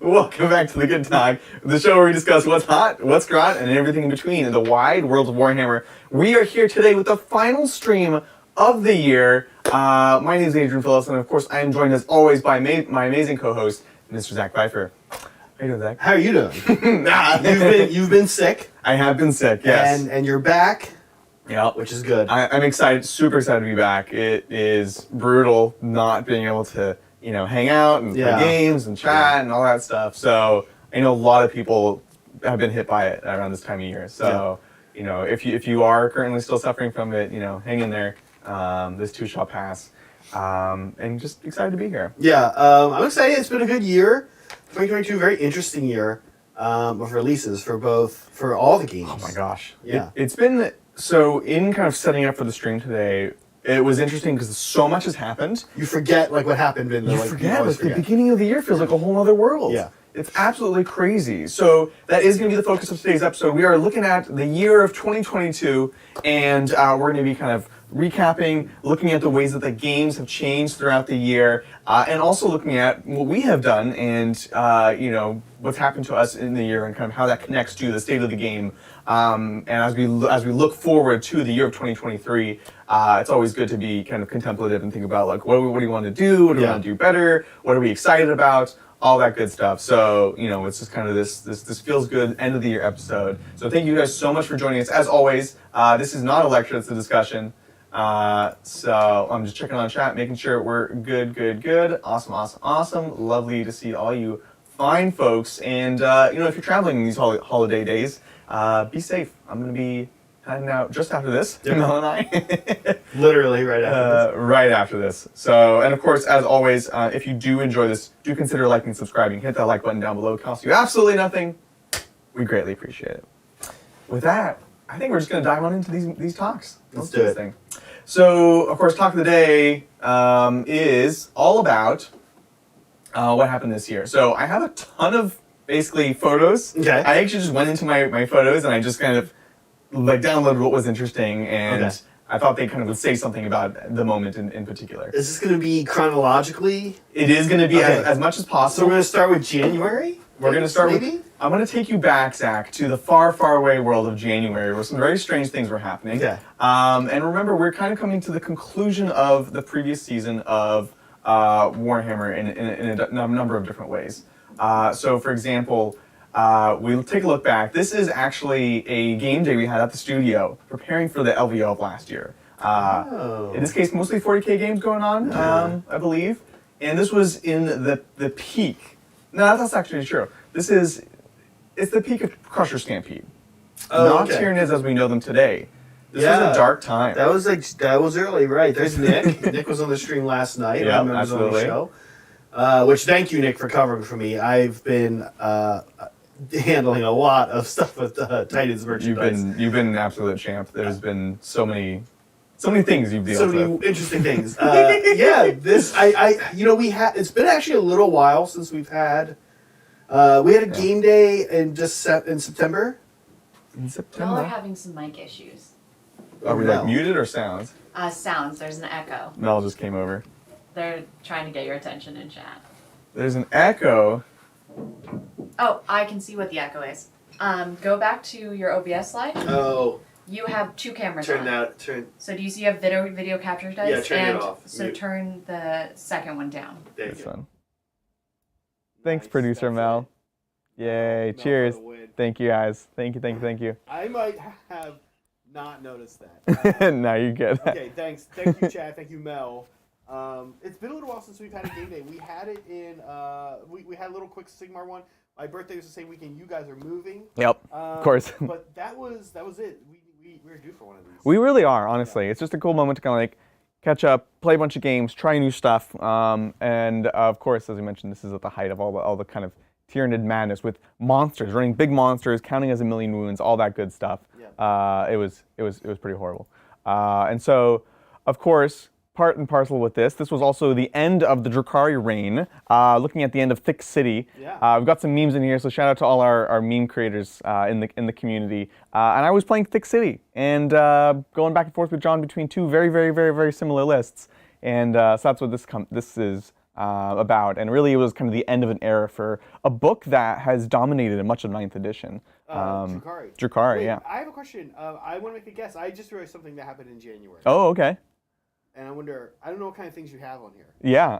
Welcome back to The Good Talk, the show where we discuss what's hot, what's grot, and everything in between in the wide world of Warhammer. We are here today with the final stream of the year. My name is Adrian Phillips, and of course, I am joined as always by my amazing co-host, Mr. Zach Pfeiffer. How you doing, Zach? How are you doing? You've been sick. I have been sick, yes. And you're back. Yeah, which is good. I'm excited, super excited to be back. It is brutal not being able to, hang out and play games and chat and all that stuff. So I know a lot of people have been hit by it around this time of year. So, if you are currently still suffering from it, hang in there. This too shall pass. And just excited to be here. Yeah, I'm excited. It's been a good year. 2022, very interesting year of releases for all the games. Oh my gosh. Yeah. It's been, so in kind of setting up for the stream today, it was interesting because so much has happened. You forget what happened in the You forget. The beginning of the year feels like a whole other world. Yeah. It's absolutely crazy. So that is going to be the focus of today's episode. We are looking at the year of 2022, and we're going to be kind of recapping, looking at the ways that the games have changed throughout the year, and also looking at what we have done and what's happened to us in the year and kind of how that connects to the state of the game. And as we look forward to the year of 2023, it's always good to be kind of contemplative and think about like what do you want to do, what do we want to do better, what are we excited about, all that good stuff. So it's just kind of this feels good end of the year episode. So thank you guys so much for joining us. As always, this is not a lecture; it's a discussion. So I'm just checking on chat, making sure we're good. Awesome. Lovely to see all you fine folks. And if you're traveling these holiday days, be safe. I'm gonna be heading out just after this. Mel and I. Literally right after this. Right after this. So, and of course, as always, if you do enjoy this, do consider liking and subscribing. Hit that like button down below. It costs you absolutely nothing. We greatly appreciate it. With that, I think we're just going to dive on into these talks. Let's do this it. thing. So, of course, talk of the day is all about what happened this year. So, I have a ton of basically photos. Okay. I actually just went into my photos and I just kind of downloaded what was interesting, and I thought they kind of would say something about the moment in particular. Is this going to be chronologically? It is going to be as much as possible. So we're going to start with January? We're going to start maybe? I'm going to take you back, Zach, to the far, far away world of January, where some very strange things were happening. Okay. And remember, we're kind of coming to the conclusion of the previous season of Warhammer in a number of different ways. So, for example, we'll take a look back. This is actually a game day we had at the studio, preparing for the LVO of last year. In this case, mostly 40K games going on, I believe. And this was in the peak. No, that's actually true. It's the peak of Crusher Stampede. Not Tyranids as we know them today. This was a dark time. That was early, right? There's Nick. Nick was on the stream last night. Yeah, I remember absolutely. on the show. Which thank you, Nick, for covering for me. I've been handling a lot of stuff with Titans merchandise. You've been an absolute champ. There's been so many things you've dealt with. So many interesting things. It's been actually a little while since we had a game day in September. In September. Y'all are having some mic issues. Are we muted or sounds? Sounds. There's an echo. Mel just came over. They're trying to get your attention in chat. There's an echo. Oh, I can see what the echo is. Go back to your OBS slide. Oh. You have two cameras on. So do you see you have video capture dice? Yeah, turn it off. So turn the second one down. There you That's go. fun. Thanks, producer Mel. Yay! Cheers. Thank you, guys. Thank you. I might have not noticed that. No, you're good. Okay, thanks. Thank you, Chad. Thank you, Mel. It's been a little while since we've had a game day. We had it in, we had a little quick Sigmar one. My birthday was the same weekend. You guys are moving. Yep, of course. But that was it. We're due for one of these. We really are, honestly. It's just a cool moment to kind of like catch up, play a bunch of games, try new stuff, and of course, as we mentioned, this is at the height of all the kind of Tyranid madness with monsters, running big monsters, counting as a million wounds, all that good stuff. Yeah. It was pretty horrible. And so, of course, part and parcel with this was also the end of the Drakari reign, looking at the end of Thick City. Yeah. We've got some memes in here, so shout out to all our meme creators in the community. And I was playing Thick City and going back and forth with John between two very, very, very, very similar lists. And so that's what this is about, and really it was kind of the end of an era for a book that has dominated much of 9th edition. Drukhari. Drukhari, Wait, yeah. I have a question. I want to make a guess. I just realized something that happened in January. Oh, okay. And I wonder, I don't know what kind of things you have on here. Yeah.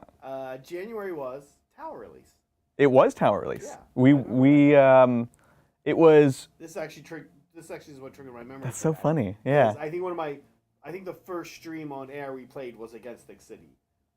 January was Tower release. It was Tower release. Yeah. It was. This actually is what triggered my memory. That's so funny. Yeah. I think the first stream on air we played was against Thick City.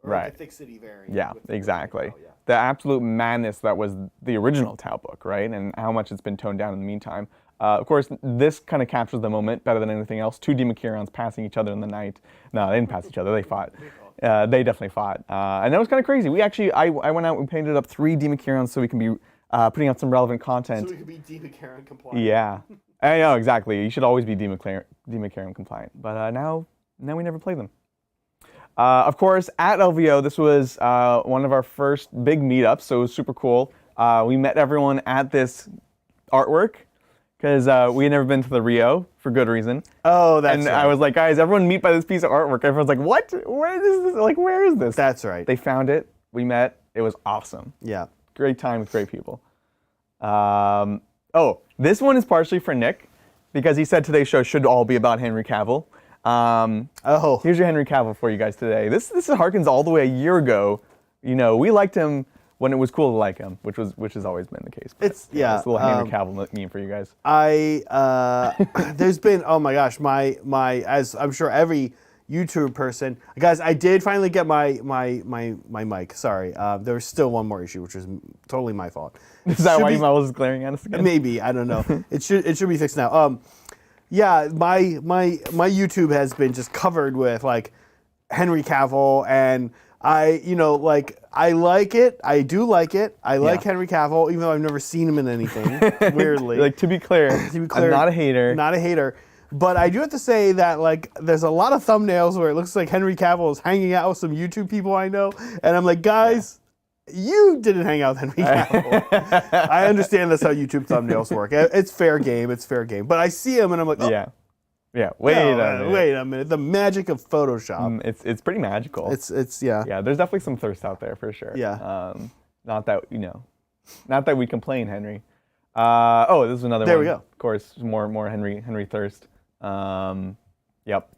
Or Right. The Thick City variant. Yeah, with exactly. yeah. The absolute madness that was the original Tau book, right? And how much it's been toned down in the meantime. Of course, this kind of captures the moment better than anything else. 2 Democurons passing each other in the night. No, they didn't pass each other. They fought. They definitely fought. And that was kind of crazy. We actually, I went out and painted up 3 Democurons so we can be putting out some relevant content. So we could be Democaron compliant. Yeah. I know, exactly. You should always be Democaron compliant. But now we never play them. Of course, at LVO, this was one of our first big meetups, so it was super cool. We met everyone at this artwork because we had never been to the Rio for good reason. Oh, that's and right. I was like, guys, everyone meet by this piece of artwork. Everyone's like, what? Where is this? Like, where is this? That's right. They found it. We met. It was awesome. Yeah. Great time with great people. Oh, this one is partially for Nick because he said today's show should all be about Henry Cavill. Here's your Henry Cavill for you guys today. This harkens all the way a year ago. You know, we liked him when it was cool to like him, which has always been the case. But, It's yeah. It's a little Henry Cavill meme for you guys. There's been, oh my gosh, my as I'm sure every YouTube person, guys, I did finally get my mic. Sorry, there was still one more issue, which was totally my fault. Is that why your mouth was glaring at us again? Maybe, I don't know. It should be fixed now. Yeah, my YouTube has been just covered with like Henry Cavill, and I like it. I do like it. I like Henry Cavill, even though I've never seen him in anything. Weirdly, Like to be clear, I'm not a hater. Not a hater. But I do have to say that like there's a lot of thumbnails where it looks like Henry Cavill is hanging out with some YouTube people I know, and I'm like, guys, you didn't hang out with Henry Cavill. I understand that's how YouTube thumbnails work. It's fair game. It's fair game. But I see him and I'm like, oh, yeah. Wait a minute. The magic of Photoshop. It's pretty magical. It's yeah. Yeah, there's definitely some thirst out there for sure. Yeah. Not that we complain, Henry. This is another one. There we go. Of course, more Henry thirst. Yep.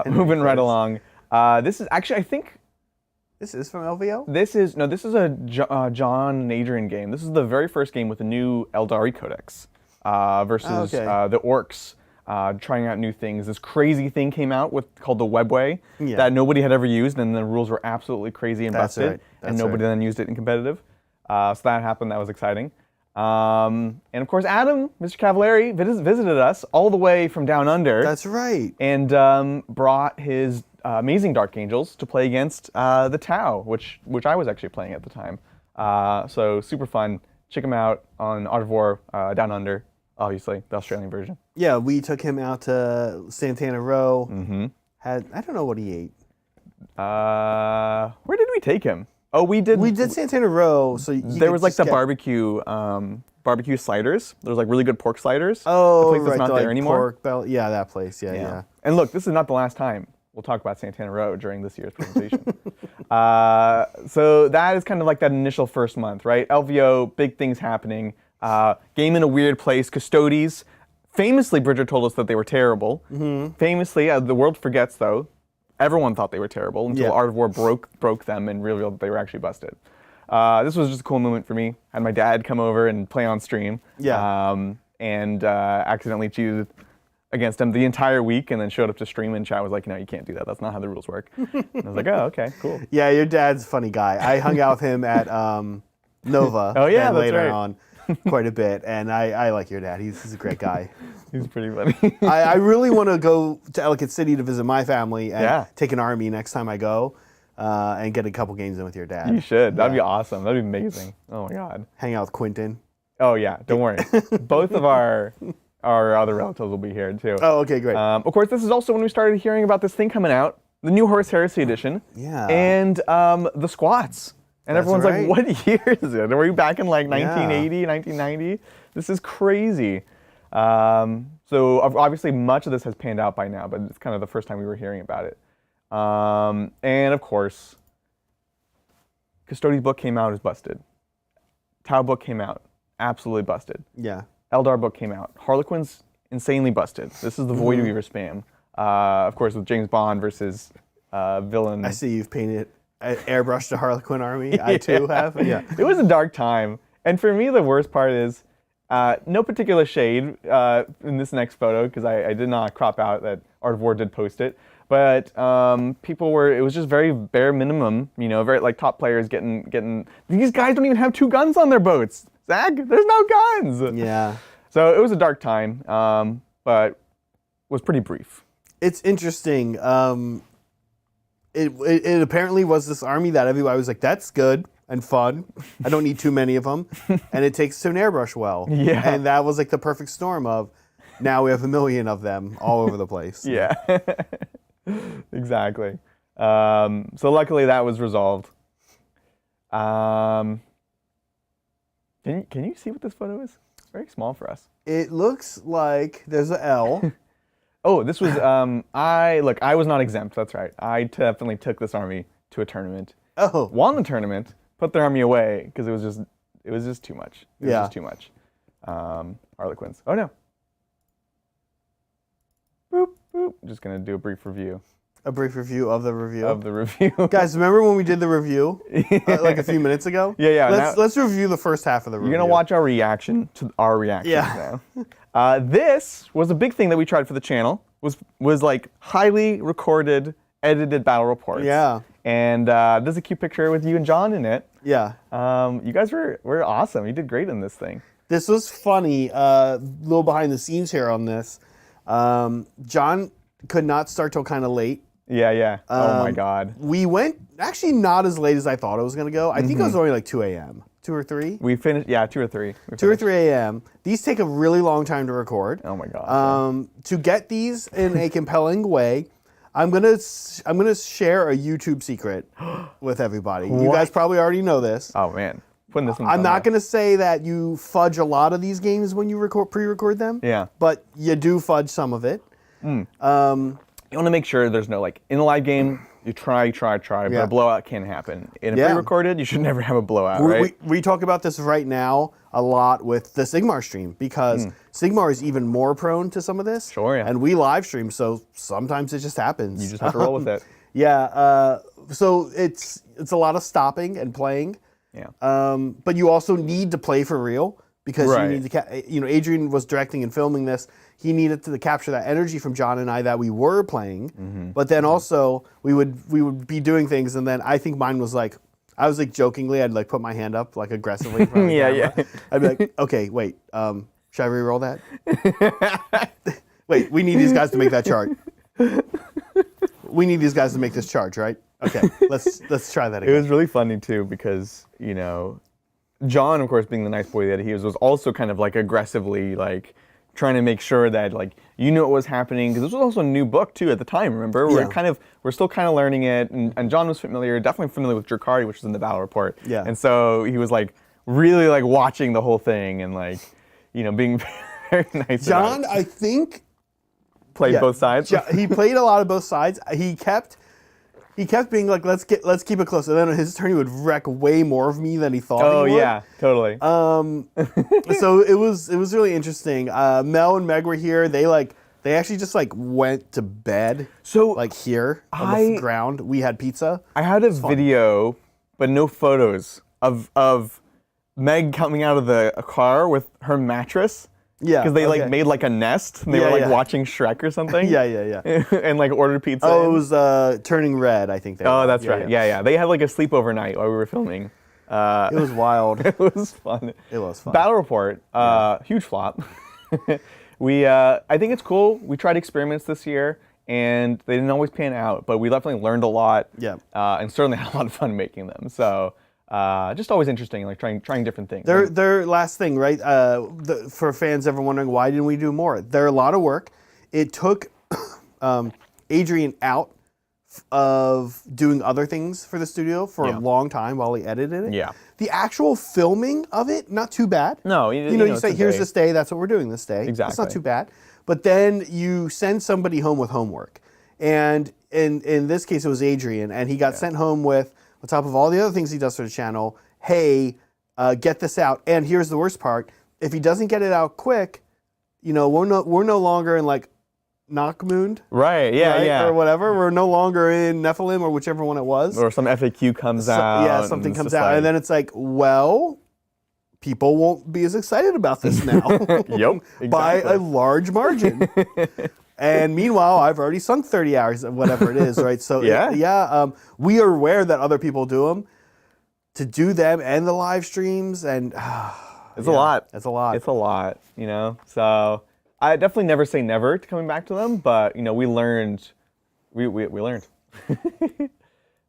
Moving right along. This is actually, I think. This is from LVO? This is a John Adrian game. This is the very first game with the new Eldari Codex versus the Orcs. Trying out new things. This crazy thing came out called the Webway that nobody had ever used, and the rules were absolutely crazy and busted, and nobody then used it in competitive. So that happened. That was exciting. And of course, Adam, Mr. Cavallari, visited us all the way from down under. That's right. And brought his amazing Dark Angels to play against the Tau, which I was actually playing at the time. So super fun. Check him out on Art of War Down Under, obviously, the Australian version. Yeah, we took him out to Santana Row. Mm-hmm. I don't know what he ate. Where did we take him? Oh, we did Santana Row. So there was like the barbecue sliders. There's like really good pork sliders. Oh, the place that's not there anymore. Pork belly. Yeah, that place. Yeah. And look, this is not the last time we'll talk about Santana Row during this year's presentation. So that is kind of like that initial first month, right? LVO, big things happening. Game in a weird place. Custodes. Famously, Bridger told us that they were terrible. Mm-hmm. Famously, the world forgets though. Everyone thought they were terrible until Art of War broke them and revealed that they were actually busted. This was just a cool moment for me. Had my dad come over and play on stream. Yeah. And accidentally cheated against him the entire week, and then showed up to stream and chat was like, no, you can't do that. That's not how the rules work. And I was like, oh, okay, cool. Yeah, your dad's a funny guy. I hung out with him at Nova. Oh yeah, that's later right. on quite a bit, and I like your dad. He's a great guy. He's pretty funny. I really want to go to Ellicott City to visit my family and take an army next time I go, and get a couple games in with your dad. You should. That'd be awesome. That'd be amazing. Oh my god. Hang out with Quentin. Oh yeah, don't worry. Both of our other relatives will be here too. Oh, okay, great. Of course, this is also when we started hearing about this thing coming out, the new Horus Heresy edition. Yeah. And the squats. And everyone's like, what year is it? Are we back in like 1980, 1990? This is crazy. So obviously much of this has panned out by now, but it's kind of the first time we were hearing about it. And of course, Custodes book came out, is busted. Tau book came out, absolutely busted. Yeah. Eldar book came out. Harlequin's insanely busted. This is the Void Weaver spam. Of course, with James Bond versus villain. I see you've painted, airbrushed a Harlequin army. I too have. Yeah. It was a dark time. And for me, the worst part is no particular shade in this next photo, because I did not crop out that Art of War did post it. But people were, it was just very bare minimum, you know, very like top players getting, these guys don't even have 2 guns on their boats. Zach, there's no guns. Yeah. So it was a dark time, but was pretty brief. It's interesting. It apparently was this army that everybody was like, that's good and fun. I don't need too many of them. And it takes to an airbrush well. Yeah. And that was like the perfect storm of, now we have 1 million of them all over the place. Yeah, exactly. So luckily that was resolved. Can you see what this photo is? It's very small for us. It looks like there's an L. Oh, this was, I was not exempt, that's right. I definitely took this army to a tournament. Oh. Won the tournament, put the army away, because it was just too much. It was just too much. Harlequins. Oh no. Boop, boop. Just gonna do a brief review. A brief review of the review. Of the review. Guys, remember when we did the review like a few minutes ago? Yeah. Let's review the first half of the review. You're gonna watch our reaction to our reactions now. This was a big thing that we tried for the channel. Was like highly recorded, edited battle reports. Yeah. And there's a cute picture with you and John in it. Yeah. You guys were awesome. You did great in this thing. This was funny. Little behind the scenes here on this. John could not start till kind of late. Yeah. Oh my God. We went actually not as late as I thought it was going to go. I think it was only like 2 a.m. 2 or 3. We finished, 2 or 3. 2 or 3 a.m. These take a really long time to record. Oh my God. To get these in a compelling way, I'm gonna share a YouTube secret with everybody. You guys probably already know this. Oh man, putting this. I'm not gonna say that you fudge a lot of these games when you pre-record them. Yeah. But you do fudge some of it. You want to make sure there's no, like, in a live game, you try, but a blowout can happen. In a pre-recorded, you should never have a blowout, right? We talk about this right now a lot with the Sigmar stream, because Sigmar is even more prone to some of this. Sure, yeah. And we live stream, so sometimes it just happens. You just have to roll with it. Yeah, so it's a lot of stopping and playing. Yeah. But you also need to play for real, because you need to, Adrian was directing and filming this. He needed to capture that energy from John and I that we were playing, but then also we would be doing things, and then I think mine was like, I was like jokingly, I'd like put my hand up like aggressively in front of the camera. I'd be like, okay, wait, should I re-roll that? Wait, we need these guys to make that chart. We need these guys to make this charge, right? Okay, let's try that again. It was really funny too, because John, of course, being the nice boy that he was also kind of like aggressively like trying to make sure that like you knew what was happening, because this was also a new book too at the time. Remember, we're still kind of learning it, and John was definitely familiar with Drakari, which was in the battle report. Yeah. And so he was like really like watching the whole thing and like being very nice. John, I think played both sides. He played a lot of both sides. He kept being like, let's keep it close. And then on his turn, he would wreck way more of me than he thought he would. Oh, yeah, totally. So it was really interesting. Mel and Meg were here. They actually just like went to bed. So like here on the ground, we had pizza. I had a video, but no photos of Meg coming out of a car with her mattress. Yeah, because they like made like a nest. And they were like watching Shrek or something. Yeah. And like ordered pizza. Oh, it was Turning Red, I think. That's right. Yeah. They had like a sleepover night while we were filming. It was wild. It was fun. It was fun. Battle report, huge flop. I think it's cool. We tried experiments this year, and they didn't always pan out, but we definitely learned a lot. Yeah. And certainly had a lot of fun making them. So. Just always interesting, like trying different things. Their last thing, right? For fans ever wondering why didn't we do more? They're a lot of work. It took Adrian out of doing other things for the studio for a long time while he edited it. Yeah. The actual filming of it, not too bad. No, you say here's this day, that's what we're doing this day. Exactly. It's not too bad. But then you send somebody home with homework, and in this case it was Adrian, and he got sent home with on top of all the other things he does for the channel, hey, get this out. And here's the worst part: if he doesn't get it out quick, you know, we're no longer in like Knockmoond, Right, yeah. or whatever. We're no longer in Nephilim or whichever one it was. Or some FAQ comes out. Yeah, something comes out, and then it's like, well, people won't be as excited about this now. Yep, By exactly. a large margin. And meanwhile, I've already sunk 30 hours of whatever it is, right? So Yeah. we are aware that other people do them. To do them and the live streams, and It's a lot. It's a lot. It's a lot, you know? So I definitely never say never to coming back to them, but, you know, we learned. We learned.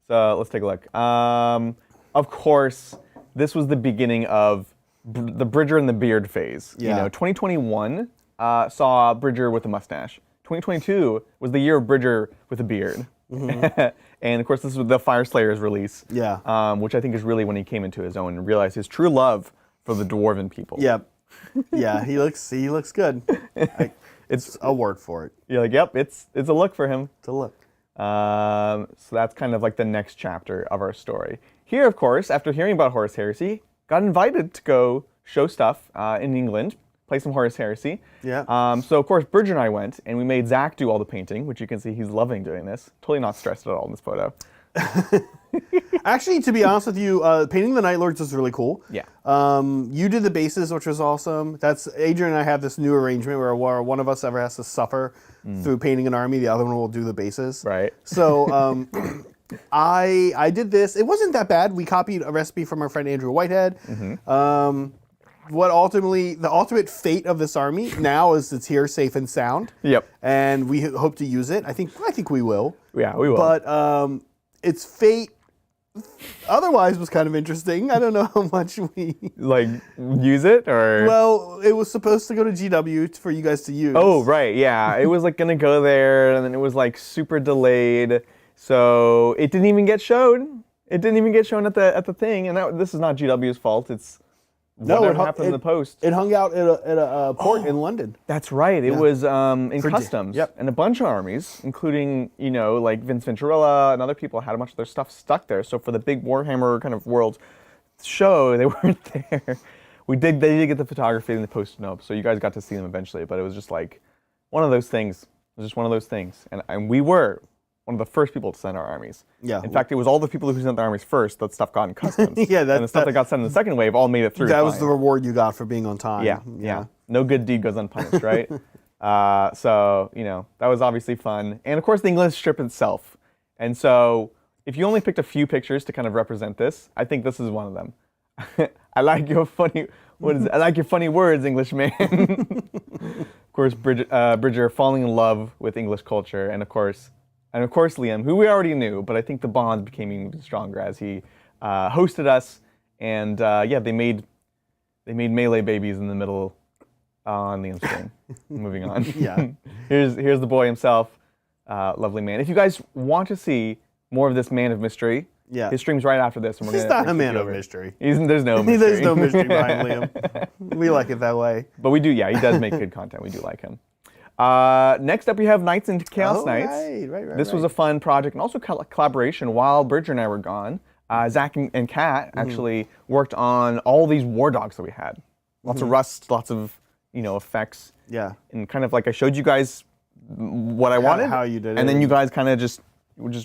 So let's take a look. Of course, this was the beginning of the Bridger and the beard phase. Yeah. You know, 2021 saw Bridger with a mustache. 2022 was the year of Bridger with a beard. And of course, this was the Fire Slayer's release. Yeah. Which I think is really when he came into his own and realized his true love for the dwarven people. Yep. Yeah, he looks good. It's a word for it. You're like, yep, it's a look for him. It's a look. So that's kind of like the next chapter of our story. Here, of course, after hearing about Horus Heresy, got invited to go show stuff in England, play some Horus Heresy. Yeah. So, of course, Bridger and I went, and we made Zach do all the painting, which you can see he's loving doing this. Totally not stressed at all in this photo. Actually, to be honest with you, painting the Night Lords was really cool. Yeah. You did the bases, which was awesome. That's Adrian and I have this new arrangement where one of us ever has to suffer through painting an army, the other one will do the bases. Right. So I did this. It wasn't that bad. We copied a recipe from our friend Andrew Whitehead. What ultimately, the ultimate fate of this army now is it's here, safe and sound. Yep. And we hope to use it. I think we will. Yeah, we will. But its fate otherwise was kind of interesting. I don't know how much we... Like, use it, or... Well, it was supposed to go to GW for you guys to use. Oh, right, yeah. It was, like, going to go there, and then it was, like, super delayed. So it didn't even get showed. It didn't even get shown at the thing. And this is not GW's fault. It's whatever happened in the post. It hung out at a port in London. That's right. It was in For customs. yep. And a bunch of armies, including, you know, like Vince Venturella and other people had a bunch of their stuff stuck there. So for the big Warhammer kind of World show, they weren't there. They did get the photography and the post up, so you guys got to see them eventually. But it was just like one of those things. It was just one of those things. And we were one of the first people to send our armies. Yeah. In fact, it was all the people who sent their armies first that stuff got in customs. Yeah, and the stuff that got sent in the second wave all made it through. That was fine. the reward you got for being on time. Yeah. No good deed goes unpunished, right? So, you know, that was obviously fun. And of course, the English strip itself. And so, if you only picked a few pictures to kind of represent this, I think this is one of them. I like your funny words, Englishman. Of course, Bridger falling in love with English culture, and of course, Liam, who we already knew, but I think the bond became even stronger as he hosted us, and they made melee babies in the middle on the screen. Moving on. Yeah. Here's the boy himself, lovely man. If you guys want to see more of this man of mystery, his stream's right after this. And He's not a man of mystery. There's no mystery. There's no mystery behind Liam. We like it that way. But we do, he does make good content. We do like him. Next up, we have Knights and Chaos Knights. Right. This was a fun project and also collaboration while Bridger and I were gone. Zach and Kat actually worked on all these war dogs that we had. Lots of rust, lots of effects. Yeah. And kind of like I showed you guys what I wanted. How you did it. And then you guys kind of just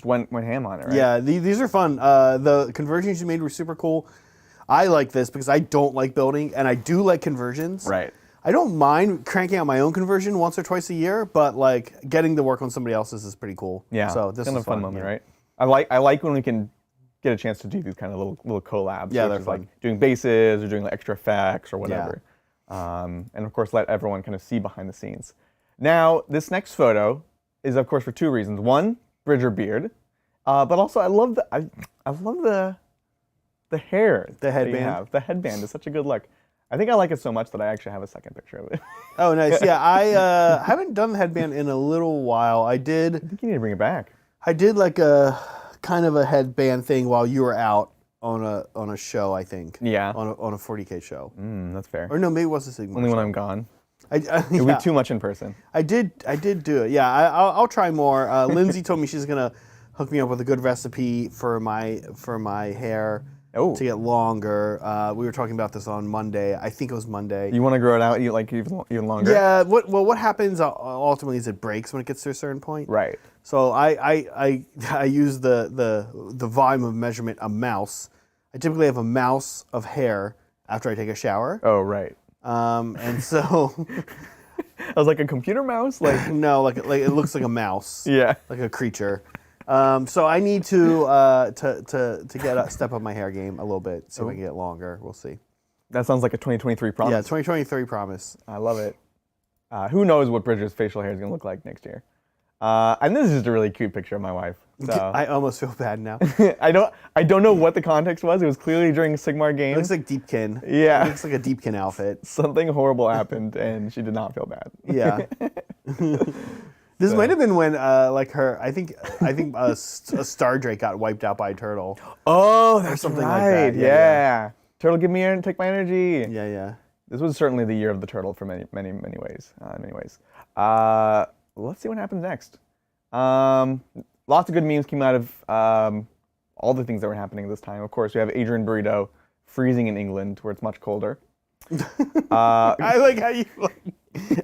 went ham on it, right? Yeah, these are fun. The conversions you made were super cool. I like this because I don't like building, and I do like conversions. Right. I don't mind cranking out my own conversion once or twice a year, but like getting to work on somebody else's is pretty cool. Yeah. So this is kind of a fun moment, right? I like when we can get a chance to do these kind of little collabs. Yeah, which they're is fun. like doing bases or doing like extra effects or whatever. And of course, let everyone kind of see behind the scenes. Now, this next photo is of course for two reasons. One, Bridger beard, but also I love the hair. The headband. The headband is such a good look. I think I like it so much that I actually have a second picture of it. Oh, nice. Yeah, I haven't done the headband in a little while. I I think you need to bring it back. did like a kind of a headband thing while you were out on a show, I think. Yeah. On a 40K show. That's fair. Or no, maybe it was a Sigma. Only show. when I'm gone. It It would be too much in person. I did do it. Yeah, I'll try more. Lindsay told me she's gonna hooked me up with a good recipe for my hair Oh. to get longer. We were talking about this on Monday. I think it was Monday. You want to grow it out even longer? Yeah. What happens ultimately is it breaks when it gets to a certain point. Right. So I use the volume of measurement a mouse. I typically have a mouse of hair after I take a shower. Oh, right. And so I was like a computer mouse, like no, like it looks like a mouse. yeah. Like a creature. So I need to step up my hair game a little bit so I can get longer. We'll see. That sounds like a 2023 promise. Yeah, 2023 promise. I love it. Who knows what Bridger's facial hair is going to look like next year? And this is just a really cute picture of my wife. So. I almost feel bad now. I don't know what the context was. It was clearly during Sigmar It games. looks like Deepkin. Yeah. It looks like a Deepkin outfit. Something horrible happened, and she did not feel bad. Yeah. This might have been when, like her, I think a star drake got wiped out by a turtle. Oh, that's something like right. that. Yeah. Turtle, give me air and take my energy. Yeah, yeah. This was certainly the year of the turtle for many ways. Let's see what happens next. Lots of good memes came out of all the things that were happening this time. Of course, we have Adrian Burrito freezing in England, where it's much colder. I like how you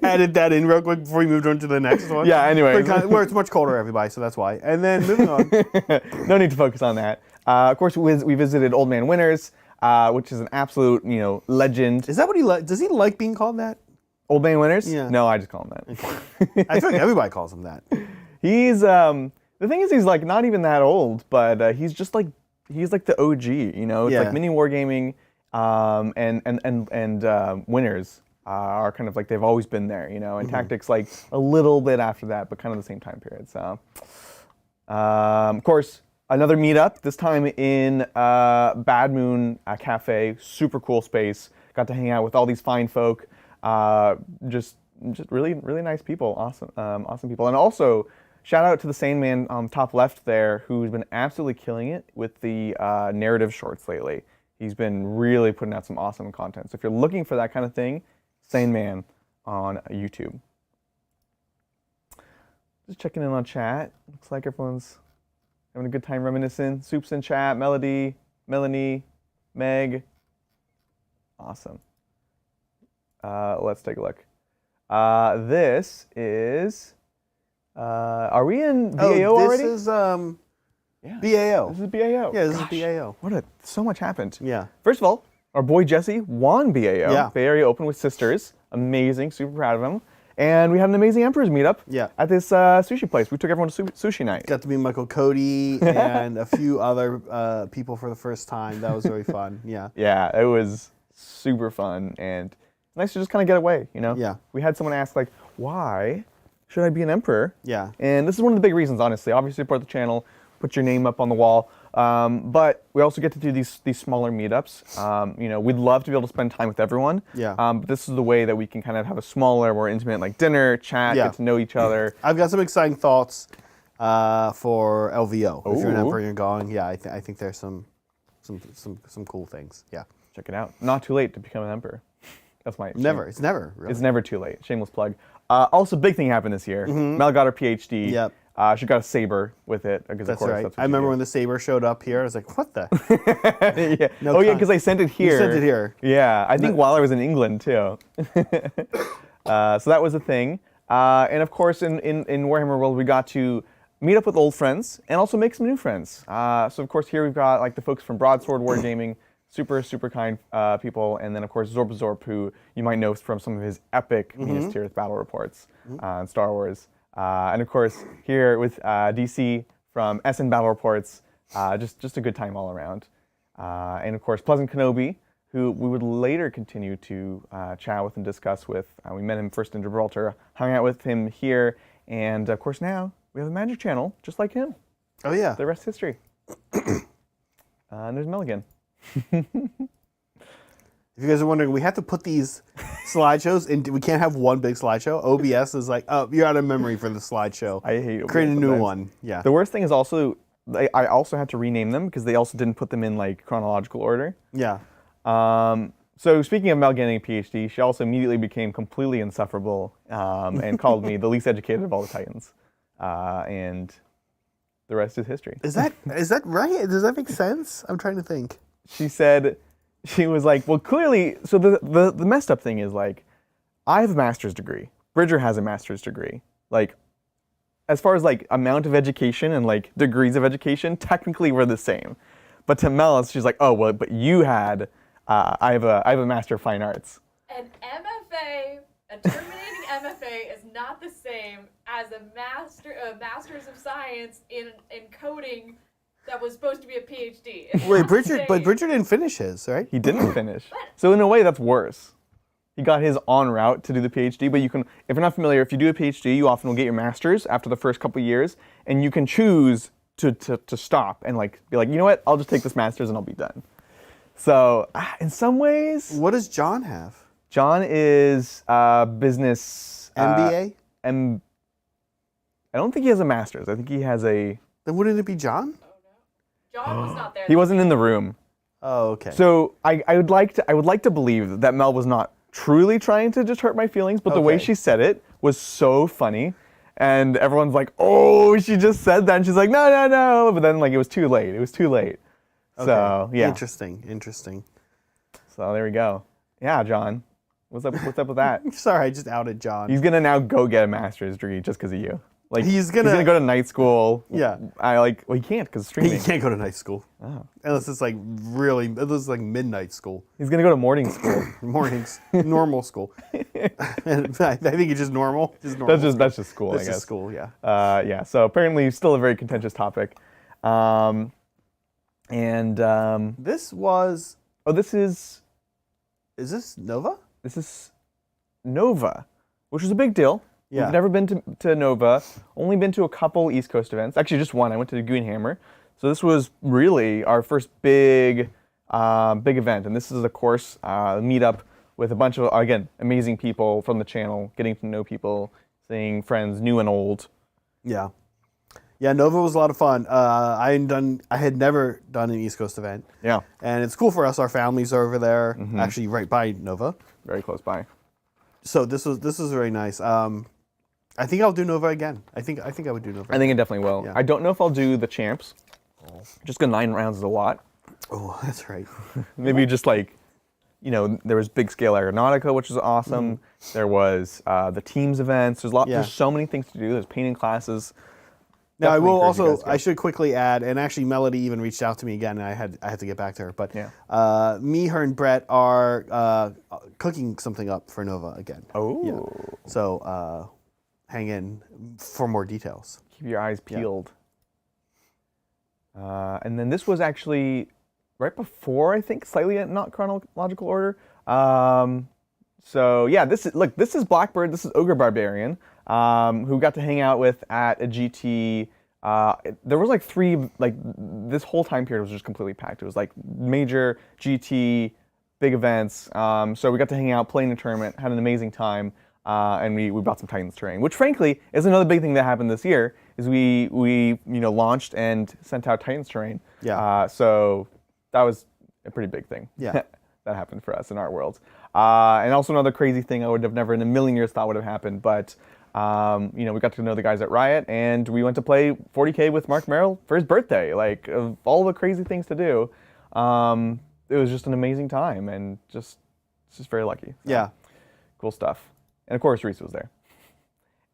added that in real quick before we moved on to the next one. Yeah, anyway. Where it's much colder, everybody, so that's why. And then moving on. No need to focus on that. Of course, we visited Old Man Winters, which is an absolute, legend. Is that what he likes? Does he like being called that? Old Man Winters? Yeah. No, I just call him that. I feel like everybody calls him that. He's the thing is he's like not even that old, but he's just like the OG. It's like mini wargaming, and Winners are kind of like they've always been there, and Tactics like a little bit after that, but kind of the same time period. So, of course, another meetup. This time in Bad Moon Cafe, super cool space. Got to hang out with all these fine folk. Just really nice people, awesome people, and also shout out to the Sane Man top left there, who's been absolutely killing it with the narrative shorts lately. He's been really putting out some awesome content. So if you're looking for that kind of thing, Sane Man on YouTube. Just checking in on chat. Looks like everyone's having a good time reminiscing. Soup's in chat. Melody, Melanie, Meg. Awesome. Let's take a look. This is. Are we in BAO already? This is Yeah. BAO. This is BAO. Yeah, this Gosh, is BAO. So much happened. Yeah. First of all, our boy Jesse won BAO. Yeah. Bay Area Open with Sisters. Amazing. Super proud of him. And we had an amazing Emperor's meetup at this sushi place. We took everyone to sushi night. Got to meet Michael Cody and a few other people for the first time. That was very fun. Yeah. Yeah, it was super fun and nice to just kind of get away, Yeah. We had someone ask, like, why should I be an Emperor? Yeah. And this is one of the big reasons, honestly. Obviously, support the channel, put your name up on the wall. But we also get to do these smaller meetups. We'd love to be able to spend time with everyone. Yeah. But this is the way that we can kind of have a smaller, more intimate, like dinner, chat, get to know each other. I've got some exciting thoughts for LVO. If you're an Ooh. Emperor and you're going, I think there's some cool things. Yeah. Check it out. Not too late to become an Emperor. That's my Never. It's never. Really. It's never too late. Shameless plug. Also, big thing happened this year. Mel got her PhD. Yep. She got a saber with it. Because That's of course, right. That's what I remember when the saber showed up here. I was like, what the? yeah. No Yeah, because I sent it here. You sent it here. Yeah, I think while I was in England too. So that was a thing. And of course, in Warhammer World, we got to meet up with old friends and also make some new friends. So of course, here we've got like the folks from Broadsword Wargaming. Super kind people, and then of course Zorp, who you might know from some of his epic Minas Tirith battle reports on Star Wars, and of course here with DC from SN Battle Reports, just a good time all around, and of course Pleasant Kenobi, who we would later continue to chat with and discuss with. We met him first in Gibraltar, hung out with him here, and of course now we have a Magic channel just like him. Oh yeah. The rest history. And there's Mel again. If you guys are wondering, we have to put these slideshows in. We can't have one big slideshow. OBS is like, oh, you're out of memory for the slideshow. I hate OBS Create a new sometimes. one. Yeah. The worst thing is also, I also had to rename them because they also didn't put them in like chronological order. Yeah. So speaking of Mel getting a PhD, she also immediately became completely insufferable and called me the least educated of all the Titans. And the rest is history. Is that right? Does that make sense? I'm trying to think. She said, she was like, well, clearly, so the messed up thing is like, I have a master's degree. Bridger has a master's degree. Like, as far as like amount of education and like degrees of education, technically we're the same. But to Mel, she's like, oh, well, but you had, I have a Master of Fine Arts. An MFA, a terminating MFA is not the same as a Master's of Science in coding that was supposed to be a PhD. It's Wait, not the Bridger, but same. Bridger didn't finish his, right? He didn't finish. So in a way, that's worse. He got his en route to do the PhD, but you can, if you're not familiar, if you do a PhD, you often will get your master's after the first couple of years, and you can choose to stop and like be like, you know what, I'll just take this master's and I'll be done. So in some ways, What does John have? John is business MBA? I don't think he has a master's. I think he has a. Then wouldn't it be John? John was not there. He wasn't in the room. Oh, okay. So I would like to believe that Mel was not truly trying to just hurt my feelings, but the way Okay. she said it was so funny, and everyone's like, "Oh, she just said that," and she's like, "No, no, no," but then like it was too late. It was too late. So yeah. Interesting. So there we go. Yeah, John, what's up with that? Sorry, I just outed John. He's gonna now go get a master's degree just because of you. Like He's gonna- go to night school. Yeah. Well, he can't because streaming. You can't go to night school. Oh. Unless it's like midnight school. He's gonna go to morning school. Mornings, normal school. And I think it's just normal. Just normal. That's just school. That's I guess. just school, yeah. Yeah. So apparently, still a very contentious topic. This was. Oh, this is Is this Nova, which is a big deal. Yeah. We've never been to Nova. Only been to a couple East Coast events. Actually, just one. I went to the Goon Hammer. So this was really our first big event. And this is, of course, a meetup with a bunch of, again, amazing people from the channel, getting to know people, seeing friends, new and old. Yeah. Yeah, Nova was a lot of fun. I had never done an East Coast event. Yeah. And it's cool for us. Our families are over there, actually right by Nova. Very close by. So this was very nice. I think I'll do Nova again. I think I would do Nova. I think it definitely will. Yeah. I don't know if I'll do the champs. Just because 9 rounds is a lot. Oh, that's right. Maybe just like, there was big scale aeronautica, which was awesome. There was the teams events. Yeah. There's so many things to do. There's painting classes. Now I Definitely will encourage you also. guys to go. I should quickly add, and actually Melody even reached out to me again, and I had to get back to her. But Yeah. me, her, and Brett are cooking something up for Nova again. Oh. Yeah. So hang in for more details. Keep your eyes peeled. And then this was actually right before, I think, slightly in not chronological order. So yeah, this is Blackbird. This is Ogre Barbarian, who got to hang out with at a GT. There was this whole time period was just completely packed. It was like major GT, big events. So we got to hang out, play in the tournament, had an amazing time, and we brought some Titans terrain, which frankly is another big thing that happened this year. Is we launched and sent out Titans terrain. Yeah. So that was a pretty big thing. Yeah. That happened for us in our world. And also another crazy thing I would have never in a million years thought would have happened, but we got to know the guys at Riot, and we went to play 40K with Mark Merrill for his birthday. Like, of all the crazy things to do, it was just an amazing time, and just very lucky. So, Yeah. cool stuff. And of course, Reese was there.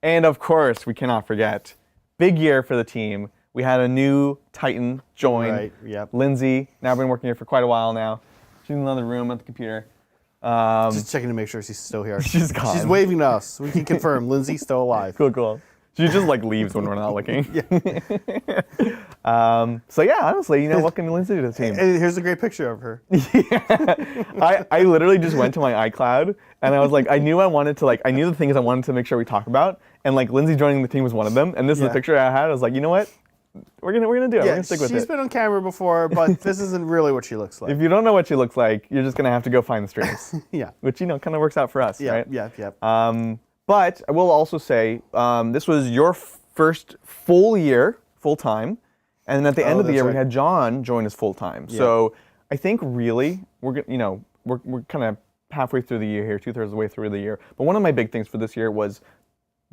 And of course, we cannot forget, big year for the team. We had a new Titan join. Right. Yep. Lindsay, now been working here for quite a while now. She's in another room at the computer. Just checking to make sure she's still here. She's gone. She's waving to us. We can confirm Lindsay's still alive. Cool. She just leaves when we're not looking. So yeah, honestly, welcome Lindsay to the team. And here's a great picture of her. I literally just went to my iCloud and I was like, I knew the things I wanted to make sure we talk about, and Lindsay joining the team was one of them. And this is the picture I had. I was like, you know what? We're gonna do it. We're gonna stick with it. She's been on camera before, but this isn't really what she looks like. If you don't know what she looks like, you're just gonna have to go find the streams. Yeah. Which kind of works out for us, Yeah. right? Yeah. But I will also say, this was your first full year, full time, and at the end of the that's year, we right. had John join us full time. Yeah. So I think really we're kind of halfway through the year here, 2/3 of the way through the year. But one of my big things for this year was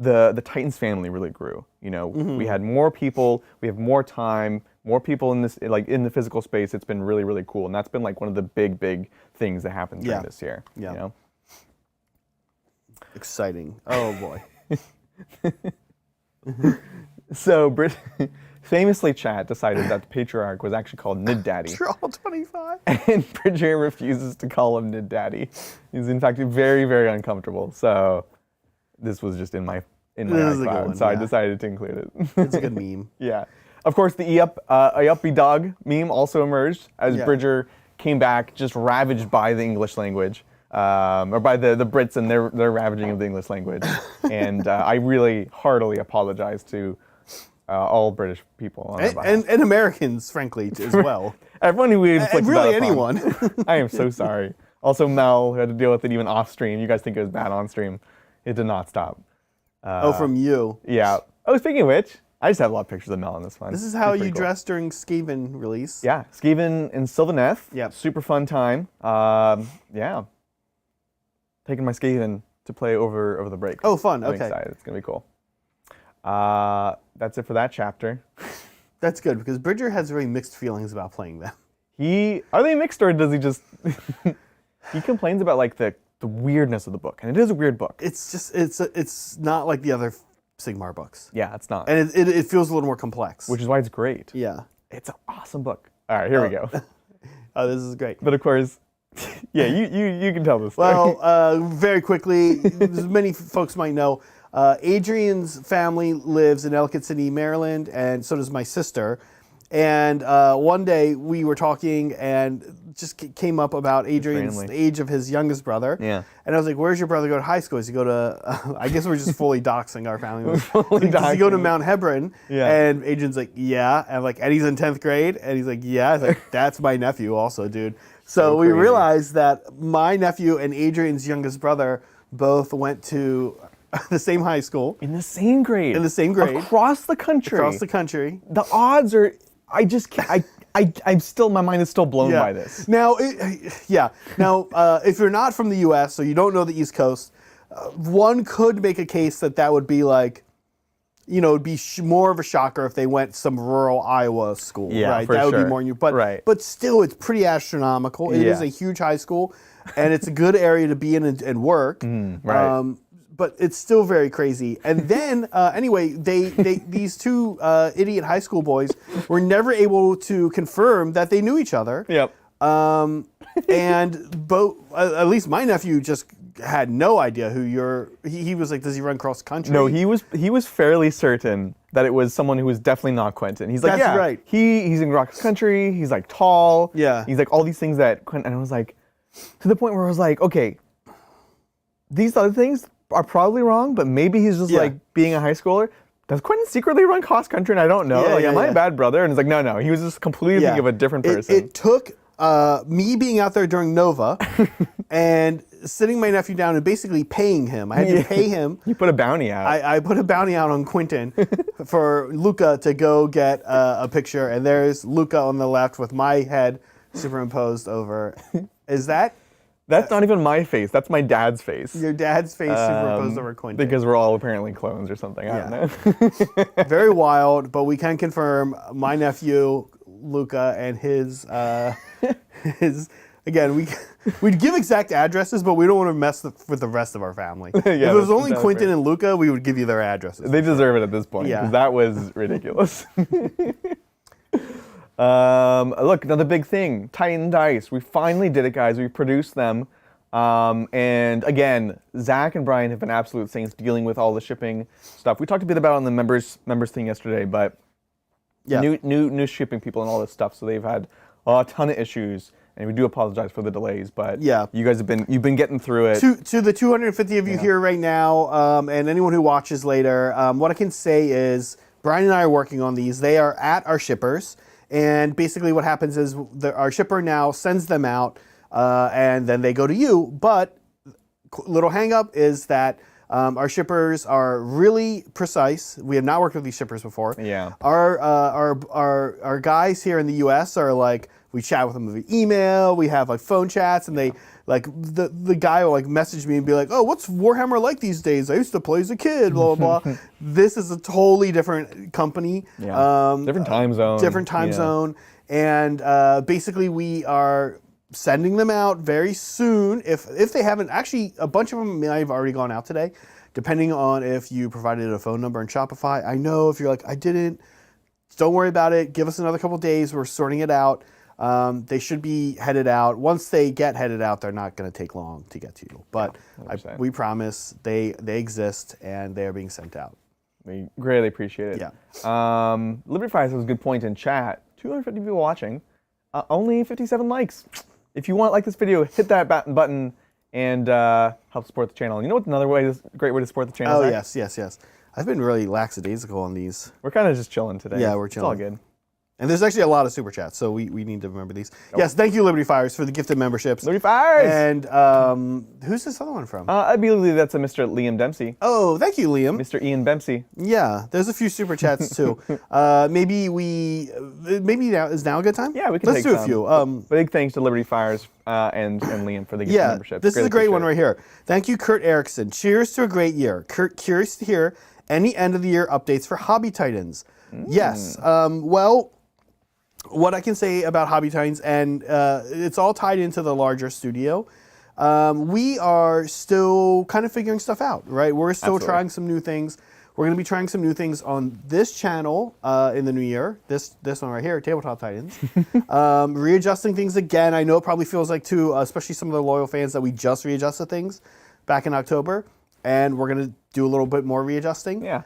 the Titans family really grew. You know, we had more people, we have more time, more people in this, like in the physical space. It's been really, really cool, and that's been like one of the big things that happened during this year. Yeah. You know? Exciting. Oh boy. So famously, Chat decided that the patriarch was actually called Nid Daddy. You're all 25. And Bridger refuses to call him Nid Daddy. He's in fact very, very uncomfortable. So this was just in my iCloud, so I decided to include it. It's a good meme. Yeah. Of course, the Yuppie dog meme also emerged as Bridger came back just ravaged by the English language, or by the Brits and their ravaging of the English language. And I really heartily apologize to all British people on our behalf. And Americans, frankly, as well. Everyone who we inflicted really that upon. anyone. I am so sorry. Also, Mel, who had to deal with it even off stream. You guys think it was bad on stream. It did not stop. From you. Yeah. Oh, speaking of which, I just have a lot of pictures of Mel on this one. This is how you dress during Skaven release. Yeah, Skaven in Sylvaneth. Yep. Super fun time. Yeah. Taking my Skaven to play over the break. Oh, fun. I'm okay. excited. It's going to be cool. That's it for that chapter. That's good, because Bridger has very mixed feelings about playing them. Are they mixed, or does he just... He complains about like the weirdness of the book, and it is a weird book. It's just, it's not like the other Sigmar books. Yeah, it's not. And it feels a little more complex. Which is why it's great. Yeah. It's an awesome book. All right, here we go. Oh, this is great. But of course, yeah, you can tell this story. Well, very quickly, as many folks might know, Adrian's family lives in Ellicott City, Maryland, and so does my sister. And one day we were talking and just came up about Adrian's the age of his youngest brother. Yeah. And I was like, where's your brother go to high school? Does he go to, I guess we're just fully doxing our family. Does he go to Mount Hebron? Yeah. And Adrian's like, yeah. And I'm like, and he's in 10th grade? And he's like, yeah. I was like, that's my nephew also, dude. So we realized that my nephew and Adrian's youngest brother both went to the same high school. In the same grade. In the same grade. Across the country. Across the country. The odds are, I just can't, I'm still, my mind is still blown by this. Now, if you're not from the U.S., so you don't know the East Coast, one could make a case that would be like, it'd be more of a shocker if they went some rural Iowa school, Yeah, right? for That would sure. be more new. But still, it's pretty astronomical. It is a huge high school, and it's a good area to be in and work. Right. But it's still very crazy. And then, anyway, these two idiot high school boys were never able to confirm that they knew each other. Yep. And both, at least my nephew just had no idea who he was like, does he run cross country? No, he was fairly certain that it was someone who was definitely not Quentin. He's like, That's right. He's in cross country. He's like tall. Yeah. He's like all these things that Quentin. And I was like, to the point where I was like, okay, these other things are probably wrong, but maybe he's just like being a high schooler. Does Quentin secretly run cross country and I don't know? Am I a bad brother? And it's like, no, he was just completely thinking of a different person. It took me being out there during Nova and sitting my nephew down and basically paying him. I had to pay him. You put a bounty out. I put a bounty out on Quentin for Luca to go get a picture, and there's Luca on the left with my head superimposed over. Is that? That's not even my face. That's my dad's face. Your dad's face superimposed over Quentin. Because we're all apparently clones or something. I don't know. Very wild, but we can confirm my nephew, Luca, and his again, we'd give exact addresses, but we don't want to mess with the rest of our family. If it was only Quentin and Luca, we would give you their addresses. They deserve it at this point, because that was ridiculous. Look, another big thing, Titan Dice. We finally did it, guys. We produced them. And again, Zach and Brian have been absolute saints dealing with all the shipping stuff. We talked a bit about it on the members thing yesterday, but new shipping people and all this stuff. So they've had a ton of issues, and we do apologize for the delays. But you guys you've been getting through it. To the 250 of you here right now, and anyone who watches later, what I can say is Brian and I are working on these. They are at our shippers. And basically what happens is our shipper now sends them out, and then they go to you. But little hang up is that our shippers are really precise. We have not worked with these shippers before. Yeah. Our guys here in the U.S. are like we chat with them via email. We have like phone chats, and they like the guy will like message me and be like, "Oh, what's Warhammer like these days? I used to play as a kid." Blah blah blah. This is a totally different company. Yeah. Different time zone. Different time zone, and basically we are sending them out very soon. If they haven't, actually, a bunch of them may have already gone out today, depending on if you provided a phone number in Shopify. I know if you're like, I didn't, don't worry about it. Give us another couple days. We're sorting it out. They should be headed out. Once they get headed out, they're not going to take long to get to you. But we promise they exist and they are being sent out. We greatly appreciate it. Yeah. Liberty Fires has a good point in chat. 250 people watching. Only 57 likes. If you want to like this video, hit that button and help support the channel. You know what another great way to support the channel is? Oh, yes. I've been really lackadaisical on these. We're kind of just chilling today. Yeah, we're chilling. It's all good. And there's actually a lot of super chats, so we need to remember these. Yes, thank you, Liberty Fires, for the gifted memberships. Liberty Fires! And who's this other one from? I believe that's a Mr. Liam Dempsey. Oh, thank you, Liam. Mr. Ian Dempsey. Yeah, there's a few super chats too. Maybe now is now a good time? Yeah, we can Let's do a few. Big thanks to Liberty Fires and Liam for the gifted memberships. This is a great one right here. Thank you, Kurt Erickson. Cheers to a great year. Kurt, curious to hear any end of the year updates for Hobby Titans. Yes. Well, what I can say about Hobby Titans, and it's all tied into the larger studio. We are still kind of figuring stuff out, right? We're still trying some new things. We're going to be trying some new things on this channel in the new year. This one right here, Tabletop Titans. Readjusting things again. I know it probably feels like too, especially some of the loyal fans, that we just readjusted things back in October. And we're going to do a little bit more readjusting. Yeah.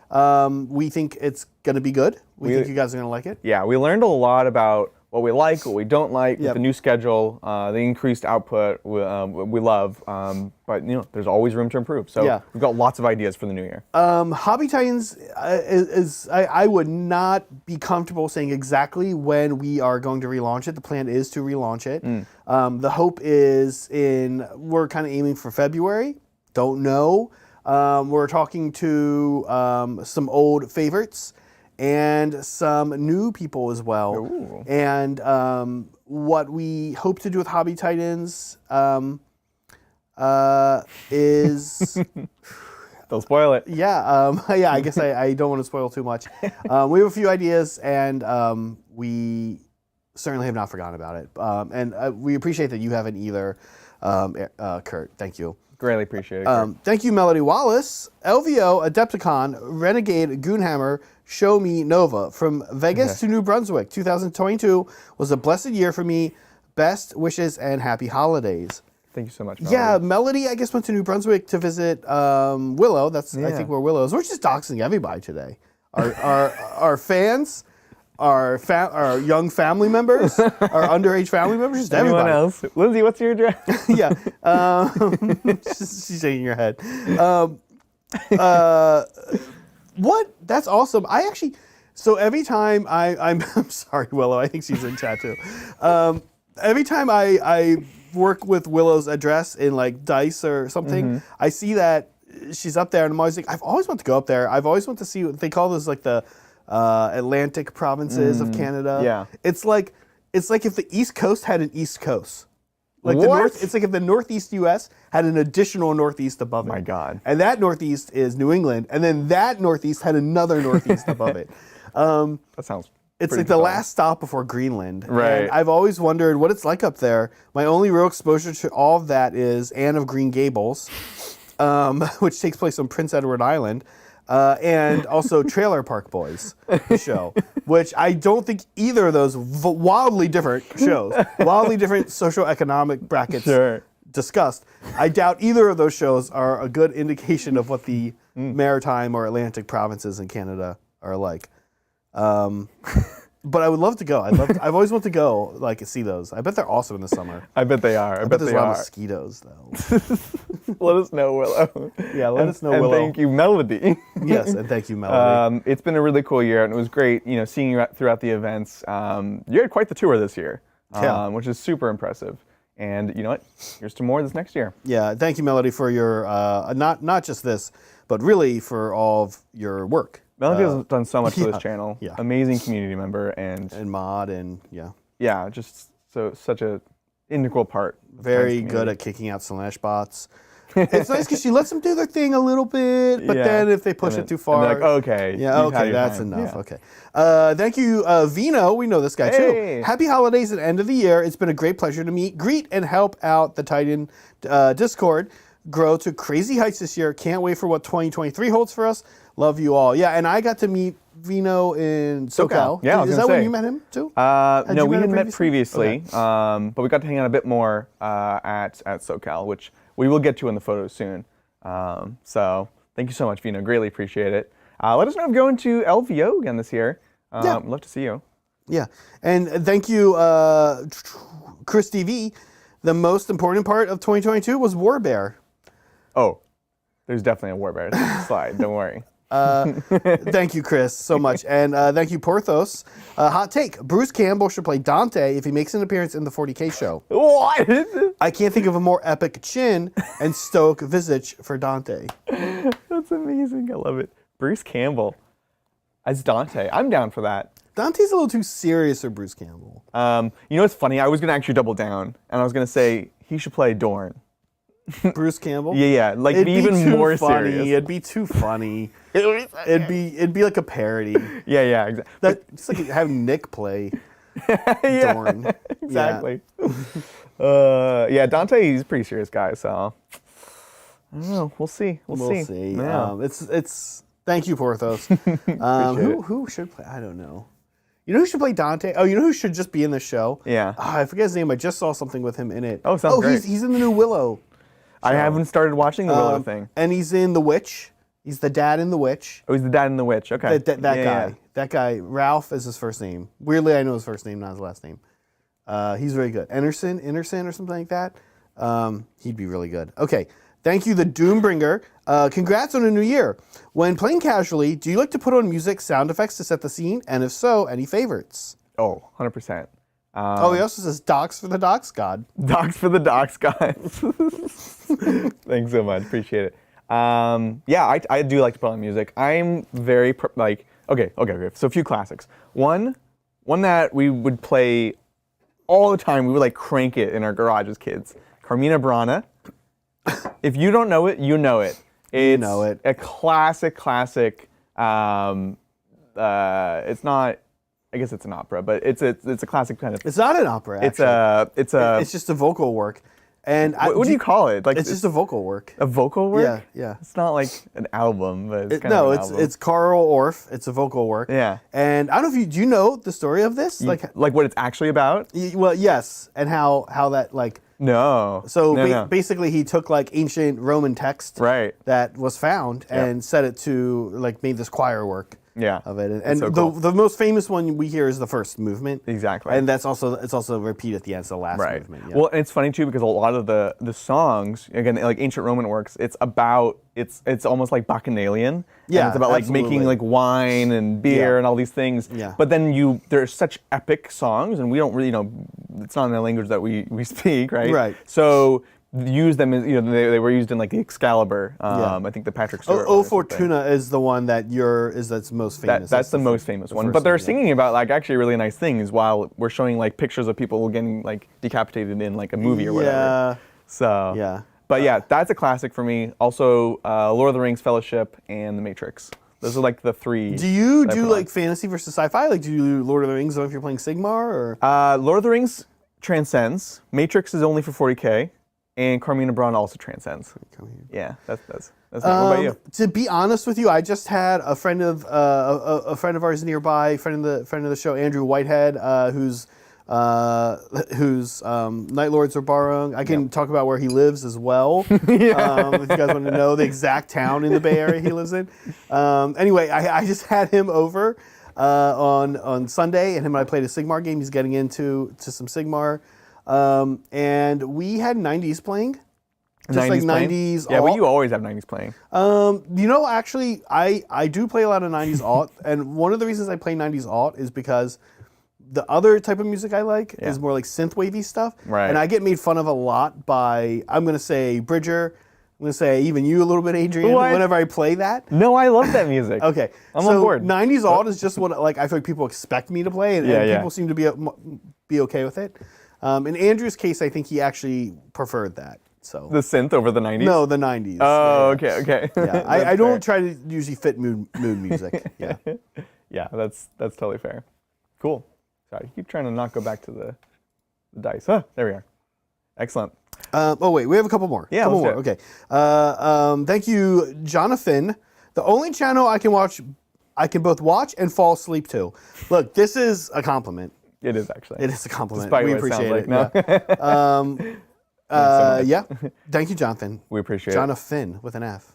We think it's going to be good. We think you guys are going to like it. Yeah, we learned a lot about what we like, what we don't like, with the new schedule, the increased output we love. But there's always room to improve. So we've got lots of ideas for the new year. Hobby Titans I would not be comfortable saying exactly when we are going to relaunch it. The plan is to relaunch it. The hope is we're kind of aiming for February. Don't know. We're talking to some old favorites and some new people as well. Ooh. And what we hope to do with Hobby Titans is... Don't spoil it. Yeah, I guess I don't want to spoil too much. We have a few ideas, and we certainly have not forgotten about it. And we appreciate that you haven't either, Kurt. Thank you. Greatly appreciate it. Thank you, Melody Wallace, LVO, Adepticon, Renegade, Goonhammer, Show Me, Nova. From Vegas to New Brunswick, 2022 was a blessed year for me. Best wishes and happy holidays. Thank you so much, Melody. Yeah, Melody, I guess, went to New Brunswick to visit Willow. I think where Willow is. We're just doxing everybody today. Our fans, our young family members, our underage family members, just everybody. Anyone else? Lindsay, what's your address? Yeah. She's shaking her head. What? That's awesome. So every time I'm sorry, Willow, I think she's in chat too. Every time I work with Willow's address in like Dice or something, I see that she's up there, and I'm always like, I've always wanted to go up there. I've always wanted to see what they call those, like the Atlantic provinces of Canada. Yeah. It's like if the East Coast had an East Coast. Like it's like if the Northeast U.S. had an additional Northeast above it. My God. And that Northeast is New England, and then that Northeast had another Northeast above it. That sounds. It's like the last stop before Greenland. Right. And I've always wondered what it's like up there. My only real exposure to all of that is Anne of Green Gables, which takes place on Prince Edward Island. And also Trailer Park Boys, the show, which I don't think either of those wildly different shows, wildly different socioeconomic brackets discussed. I doubt either of those shows are a good indication of what the maritime or Atlantic provinces in Canada are like. But I would love to go. I've always wanted to go, like, see those. I bet they're awesome in the summer. I bet they are. I bet there's a lot of mosquitoes, though. Let us know, Willow. Yeah, let us know, Willow. And thank you, Melody. Yes, and thank you, Melody. It's been a really cool year, and it was great, seeing you throughout the events. You had quite the tour this year, which is super impressive. And you know what? Here's to more this next year. Yeah, thank you, Melody, for your not just this, but really for all of your work. Melody has done so much for this channel. Yeah. Amazing community member and mod and yeah, just So such a integral part. of Very Titan's good community. at kicking out Slash bots. It's nice because she lets them do their thing a little bit, but Yeah. then if they push And it too then far, they're like, okay, yeah, you've had okay, your that's time. enough. Yeah. Okay. Thank you, Vino. We know this guy Hey. too. Happy holidays and end of the year. It's been a great pleasure to meet, greet, and help out the Titan Discord grow to crazy heights this year. Can't wait for what 2023 holds for us. Love you all. Yeah, and I got to meet Vino in SoCal. Yeah, I was Is gonna that when say. you met him too? No, you we met had him met previously, Okay. but we got to hang out a bit more at SoCal, which we will get to in the photos soon. So thank you so much, Vino. Greatly appreciate it. Let us know if you're going to LVO again this year. Yeah. Love to see you. Yeah, and thank you, Chris TV. The most important part of 2022 was Warbear. Oh, there's definitely a Warbear slide. Don't worry. Thank you, Chris, so much. And thank you, Porthos. Hot take. Bruce Campbell should play Dante if he makes an appearance in the 40K show. What? I can't think of a more epic chin and stoic visage for Dante. That's amazing. I love it. Bruce Campbell as Dante. I'm down for that. Dante's a little too serious for Bruce Campbell. You know what's funny? I was going to actually double down, and I was going to say he should play Dorn. Bruce Campbell? Yeah, like It'd be be even too more funny. serious. It'd be too funny. It'd be like a parody. Yeah, exactly. It's like having Nick play Yeah, Dorn. exactly. Yeah, Dante, he's a pretty serious guy, so I don't know. We'll see. We'll see. Yeah. It's. Thank you, Porthos. Appreciate it. Who should play? I don't know. You know who should play Dante? Oh, you know who should just be in the show? Yeah. I forget his name. I just saw something with him in it. Oh, sounds great. He's in the new Willow. I haven't started watching the Willow thing. And he's in The Witch. He's the dad in The Witch. Oh, he's the dad in the witch. Okay. That Yeah, guy. yeah. That guy. Ralph is his first name. Weirdly, I know his first name, not his last name. He's very good. Enerson or something like that. He'd be really good. Okay. Thank you, the Doombringer. Congrats on a new year. When playing casually, do you like to put on music, sound effects to set the scene? And if so, any favorites? Oh, 100%. He also says docs for the docs god. Docs for the docs, guys. Thanks so much. Appreciate it. Yeah, I do like to put on music. I'm very, okay. So a few classics. One that we would play all the time. We would like crank it in our garage as kids. Carmina Burana. If you don't know it, you know it. It's know it. a classic. It's not. I guess it's an opera, but it's a classic kind of. It's not an opera. It's actually. a. It's just a vocal work. And What do you call it? Like It's just a vocal work. a vocal work. Yeah. It's not like an album, but it's kind No, of an album. it's Carl Orff. It's a vocal work. Yeah. And I don't know if do you know the story of this? like what it's actually about. Well, yes, and how that like. No. So no. basically, he took like ancient Roman text Right. that was found and set it to like made this choir work Yeah. of it. And so cool. the most famous one we hear is the first movement. Exactly. And it's also repeat at the end, so the last Right. movement. Yeah. Well, and it's funny too because a lot of the songs, again, like ancient Roman works, it's almost like bacchanalian. Yeah, And it's about like absolutely. making like wine and beer Yeah. and all these things. Yeah. But then there's such epic songs, and we don't really it's not in the language that we speak, right? Right. So use them as they were used in like the Excalibur. I think the Patrick Stewart. O one or something. Fortuna is the one that's most famous. That's the most famous one. But they're singing about like actually really nice things while we're showing like pictures of people getting like decapitated in like a movie or whatever. Yeah. So Yeah. But yeah, that's a classic for me. Also, Lord of the Rings, Fellowship, and The Matrix. Those are like the three. Do you that I do put like fantasy versus sci-fi? Like do you do Lord of the Rings? I don't know if you're playing Sigmar or. on? Lord of the Rings transcends. Matrix is only for 40K, and Carmina Burana also transcends. Yeah, that's me. What about you? To be honest with you, I just had a friend of ours nearby, friend of the show, Andrew Whitehead, whose Night Lords are borrowing. I can talk about where he lives as well. If you guys want to know the exact town in the Bay Area he lives in. Anyway, I just had him over on Sunday, and him and I played a Sigmar game. He's getting into some Sigmar, and we had 90s playing. Just like playing? 90s. Yeah, alt. but you always have 90s playing. Actually, I do play a lot of 90s alt, and one of the reasons I play 90s alt is because the other type of music I like is more like synth-wavy stuff. Right. And I get made fun of a lot by, I'm going to say Bridger, I'm going to say even you a little bit, Adrian, What? whenever I play that. No, I love that music. Okay. I'm so on board. 90s alt is just what like I feel like people expect me to play, and Yeah. people seem to be okay with it. In Andrew's case, I think he actually preferred that. So The synth over the 90s? no, the 90s. Oh, Yeah, okay. yeah. That's I don't fair. try to usually fit mood music. Yeah. Yeah, that's totally fair. Cool. Sorry, I keep trying to not go back to the dice. Huh, there we are. Excellent. Oh wait, we have a couple more. Yeah, couple let's more. do it. Okay. Thank you, Jonathan. The only channel I can both watch and fall asleep to. Look, this is a compliment. It is actually. It is a compliment. Despite We what it sounds appreciate like, it. no? Yeah. Yeah. Thank you, Jonathan. We appreciate it. Jonathan with an F.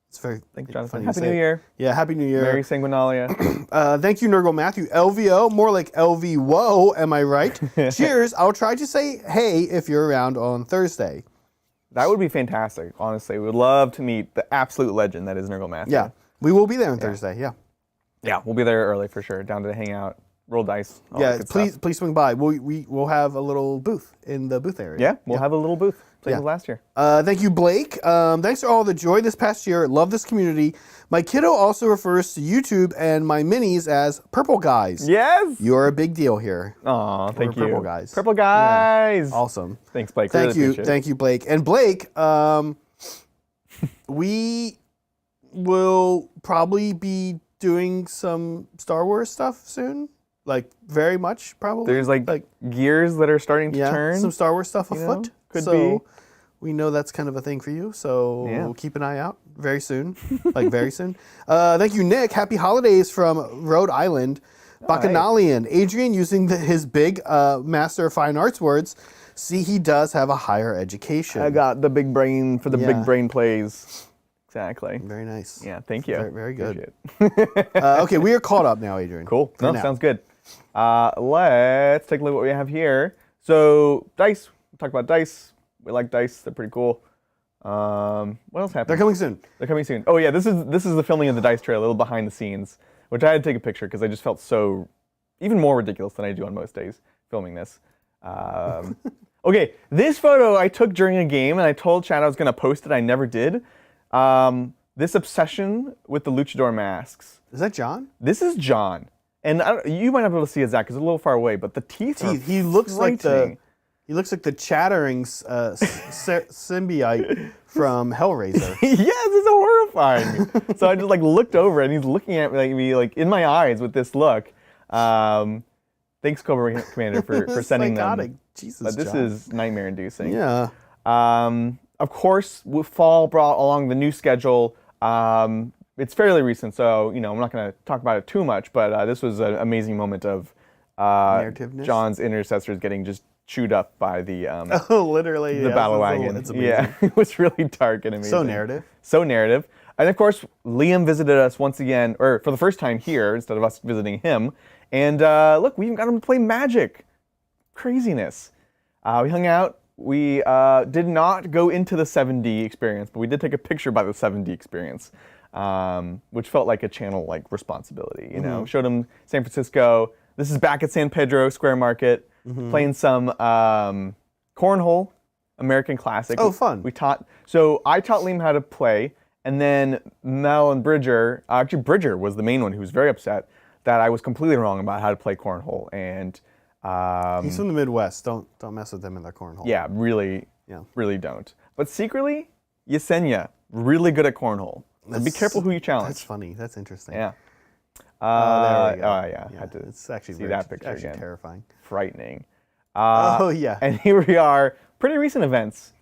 It's very Thanks, Jonathan. funny to Happy say. New Year. Yeah, Happy New Year. Merry Sanguinalia. Thank you, Nurgle Matthew. LVO, more like LV Whoa, am I right? Cheers. I'll try to say hey if you're around on Thursday. That would be fantastic, honestly. We would love to meet the absolute legend that is Nurgle Matthew. Yeah, we will be there on Thursday. Yeah. Yeah, we'll be there early for sure, down to hang out, roll dice. All that Yeah, good please stuff. swing by. We'll have a little booth in the booth area. Yeah, we'll have a little booth. Same Yeah. as last year. Thank you, Blake. Thanks for all the joy this past year. Love this community. My kiddo also refers to YouTube and my minis as Purple Guys. Yes! You're a big deal here. Aw, thank you. Purple Guys. Purple Guys! Awesome. Thanks, Blake. Thank Really you, appreciate it. thank you, Blake. And Blake, we will probably be doing some Star Wars stuff soon. Like very much, probably. There's like gears that are starting to turn. some Star Wars stuff you know, afoot. could so be. we know that's kind of a thing for you. So Yeah. we'll keep an eye out very soon, like very soon. Thank you, Nick. Happy holidays from Rhode Island. Bacchanalian. Adrian using his big Master of Fine Arts words. See, he does have a higher education. I got the big brain for the Yeah. big brain plays. Exactly. Very nice. Yeah, thank you. Very, very good. Appreciate it. Okay, we are caught up now, Adrian. Cool. For No, now. sounds good. Let's take a look at what we have here. So dice. We'll talk about dice. We like dice. They're pretty cool. What else happened? They're coming soon. They're coming soon. Oh yeah, this is the filming of the dice trailer, a little behind the scenes, which I had to take a picture because I just felt so even more ridiculous than I do on most days filming this. Okay, this photo I took during a game, and I told Chad I was going to post it. I never did. This obsession with the luchador masks. Is that John? This is John, and you might not be able to see his Zach because it's a little far away, but the teeth. Are He looks like frightening. the chattering symbiote from Hellraiser. Yes, it's horrifying. So I just like looked over and he's looking at me like in my eyes with this look. Thanks, Cobra Commander, for sending Psychotic. them. Jesus, But this John. is nightmare-inducing. Yeah. Of course, fall brought along the new schedule. It's fairly recent, so I'm not going to talk about it too much. But this was an amazing moment of Narrativeness? John's intercessors getting just chewed up by the Oh, literally. the yeah, battle it's wagon. It's amazing. Yeah, it was really dark and amazing. So narrative. So narrative. And of course, Liam visited us once again, or for the first time here, instead of us visiting him. And look, we even got him to play Magic. Craziness. We hung out. We did not go into the 7D experience, but we did take a picture by the 7D experience, which felt like a channel responsibility. Showed him San Francisco. This is back at San Pedro Square Market, playing some cornhole, American Classic. Oh, fun. So I taught Liam how to play, and then Mel and Bridger, actually Bridger was the main one who was very upset that I was completely wrong about how to play cornhole. And He's from the Midwest. Don't mess with them in their cornhole. yeah, really, Yeah. really don't. But secretly, Yesenia, really good at cornhole. So be careful who you challenge. That's funny. That's interesting. Yeah. There we go. Oh yeah, had to It's actually see very, that picture actually again. terrifying. Frightening. Oh yeah. And here we are, pretty recent events.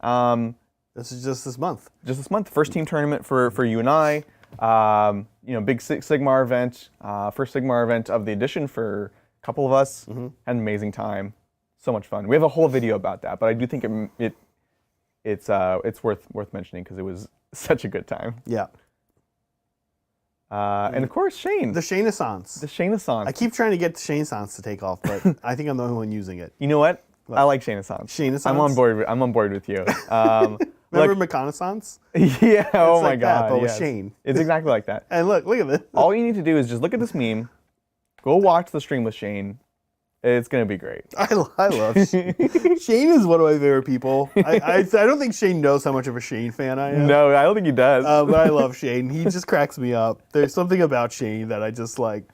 This is just this month. Just this month, first team tournament for you and I. Big Sigmar event, first Sigmar event of the edition for a couple of us. Had an amazing time, so much fun. We have a whole video about that, but I do think it's worth mentioning because it was such a good time. Yeah. And of course, Shane, The Shane-assance. the Shane-assance. I keep trying to get the Shane-assance to take off, but I think I'm the only one using it. You know what? I like Shane-assance. Shane-assance? I'm on board. I'm on board with you. Remember McConaissance? Yeah. Oh my like that, God. but with yes. Shane. It's exactly like that. And look at this. All you need to do is just look at this meme, go watch the stream with Shane. It's gonna be great. I love Shane. Shane is one of my favorite people. I don't think Shane knows how much of a Shane fan I am. No, I don't think he does. But I love Shane. He just cracks me up. There's something about Shane that I just like.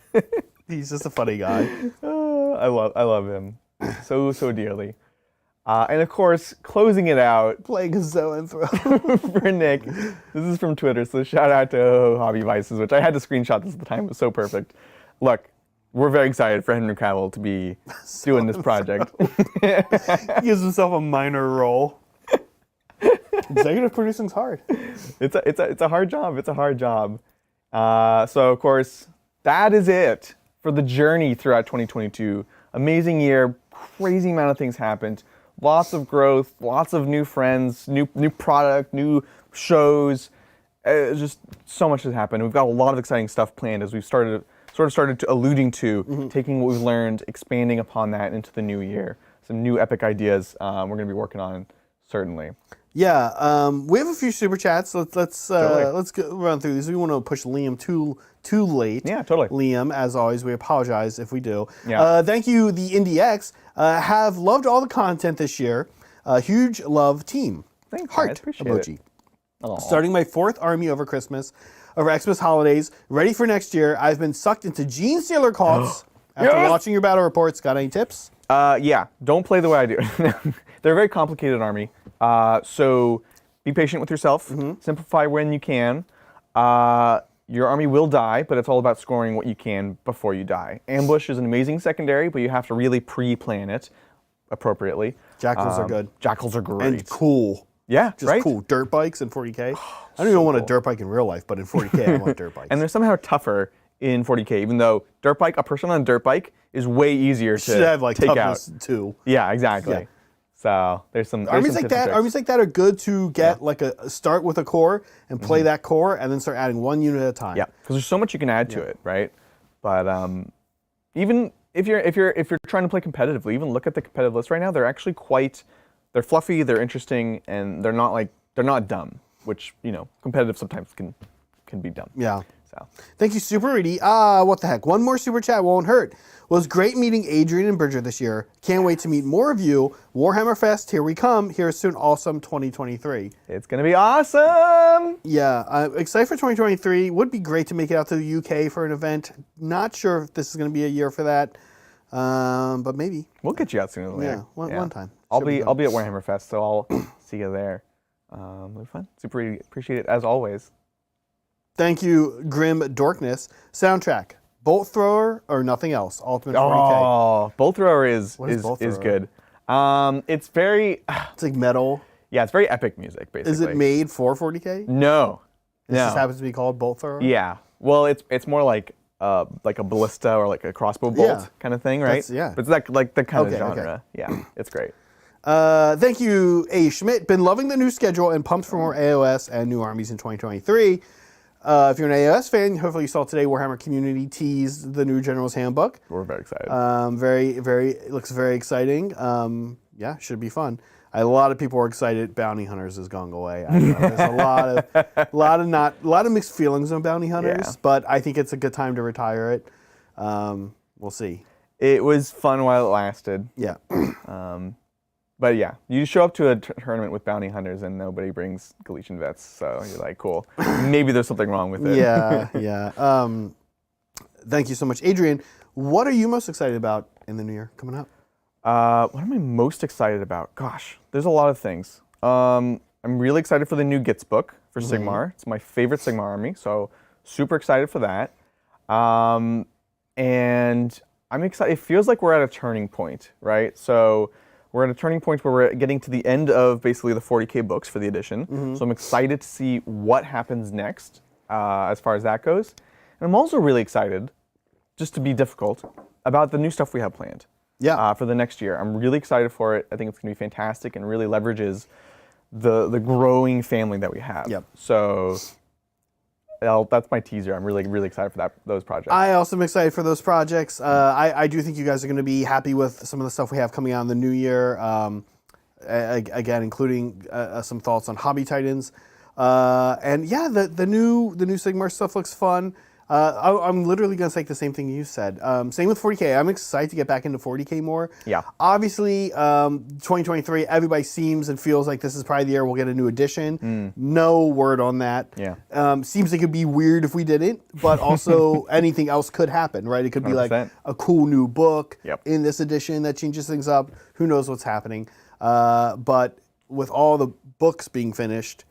He's just a funny guy. I love him so dearly. And of course, closing it out Playing a Zoanthro. for Nick. This is from Twitter, so shout out to Hobby Vices, which I had to screenshot this at the time. It was so perfect. Look, we're very excited for Henry Cavill to be doing this project. He gives himself a minor role. Executive producing's hard. It's a hard job. It's a hard job. So of course, that is it for the journey throughout 2022. Amazing year, crazy amount of things happened. Lots of growth, lots of new friends, new product, new shows. Just so much has happened. We've got a lot of exciting stuff planned as we've started to alluding to, taking what we've learned, expanding upon that into the new year. Some new epic ideas we're going to be working on, certainly. Yeah, we have a few super chats. Let's Totally. run through these. We want to push Liam too late. Yeah, totally. Liam, as always, we apologize if we do. Yeah. Thank you, the IndieX. Have loved all the content this year. Huge love, team. Thanks, Heart guys. Appreciate emoji. it. Aw. Starting my 4th army over Xmas holidays. Ready for next year. I've been sucked into Gene Stealer cults after Yes! watching your battle reports. Got any tips? Yeah, don't play the way I do. They're a very complicated army. So be patient with yourself. Simplify when you can. Your army will die, but it's all about scoring what you can before you die. Ambush is an amazing secondary, but you have to really pre-plan it appropriately. Jackals are good. Jackals are great. And cool. Yeah, Just right? cool. Dirt bikes in 40K. I don't even want a dirt bike in real life, but in 40K I want dirt bikes. And they're somehow tougher in 40K, even though a person on a dirt bike is way easier to should have like take out. toughness too. Yeah, exactly. Yeah. So there's some Armies some like tips and that. tricks. Armies like that are good to get like a start with a core and play that core, and then start adding one unit at a time. Yeah, because there's so much you can add to it, right? But even if you're trying to play competitively, even look at the competitive list right now. They're actually they're fluffy, they're interesting, and they're not dumb. Which competitive sometimes can be dumb. Yeah. So Thank you, Super Reedy. What the heck? One more super chat won't hurt. Was great meeting Adrian and Bridger this year. Can't wait to meet more of you. Warhammer Fest, here we come. Here soon. Awesome 2023. it's gonna be awesome. Yeah, I'm excited for 2023. Would be great to make it out to the UK for an event. Not sure if this is going to be a year for that, but maybe. We'll get you out sooner than later. Yeah, one time. I'll Should be fun. at Warhammer Fest, so I'll see you there. It'll be fun. Super appreciate it as always. Thank you, Grim Dorkness. Soundtrack: Bolt Thrower or Nothing Else. Ultimate 40K. Oh, Bolt Thrower is Bolt Thrower? good. It's very It's like metal. yeah, it's very epic music basically. Is it made for 40K? No. This just happens to be called Bolt Thrower. Yeah. Well, it's more like a ballista or like a crossbow bolt Yeah. kind of thing, right? That's- yeah. But it's like the kind Okay, of okay. genre. Yeah, it's great. Thank you, A. Schmidt. Been loving the new schedule and pumped for more AOS and new armies in 2023. If you're an AOS fan, hopefully you saw today Warhammer Community teased the new General's Handbook. We're very excited. It looks very exciting. Yeah, should be fun. A lot of people are excited. Bounty Hunters is going away. I know. There's a lot of mixed feelings on Bounty Hunters, Yeah. but I think it's a good time to retire it. We'll see. It was fun while it lasted. Yeah. But yeah, you show up to a tournament with bounty hunters and nobody brings Galician vets, so you're like, cool. Maybe there's something wrong with it. Yeah. Thank you so much, Adrian. What are you most excited about in the new year coming up? What am I most excited about? Gosh, there's a lot of things. I'm really excited for the new Gits book for Sigmar. It's my favorite Sigmar army, so super excited for that. And I'm excited. It feels like we're at a turning point, right? So we're at a turning point where we're getting to the end of basically the 40K books for the edition. So I'm excited to see what happens next as far as that goes. And I'm also really excited, just to be difficult, about the new stuff we have planned. Yeah. For the next year. I'm really excited for it. I think it's going to be fantastic and really leverages the growing family that we have. Yep. So that's my teaser. I'm really, really excited for those projects. I also am excited for those projects. I do think you guys are going to be happy with some of the stuff we have coming out in the new year. Again, including some thoughts on Hobby Titans. And yeah, the new Sigmar stuff looks fun. I'm literally going to say the same thing you said. Same with 40K. I'm excited to get back into 40K more. Yeah. Obviously, 2023, everybody seems and feels like this is probably the year we'll get a new edition. No word on that. Yeah. Seems like it'd be weird if we didn't, but also anything else could happen, right? It could be like 100%. a cool new book Yep. in this edition that changes things up. Who knows what's happening? But with all the books being finished,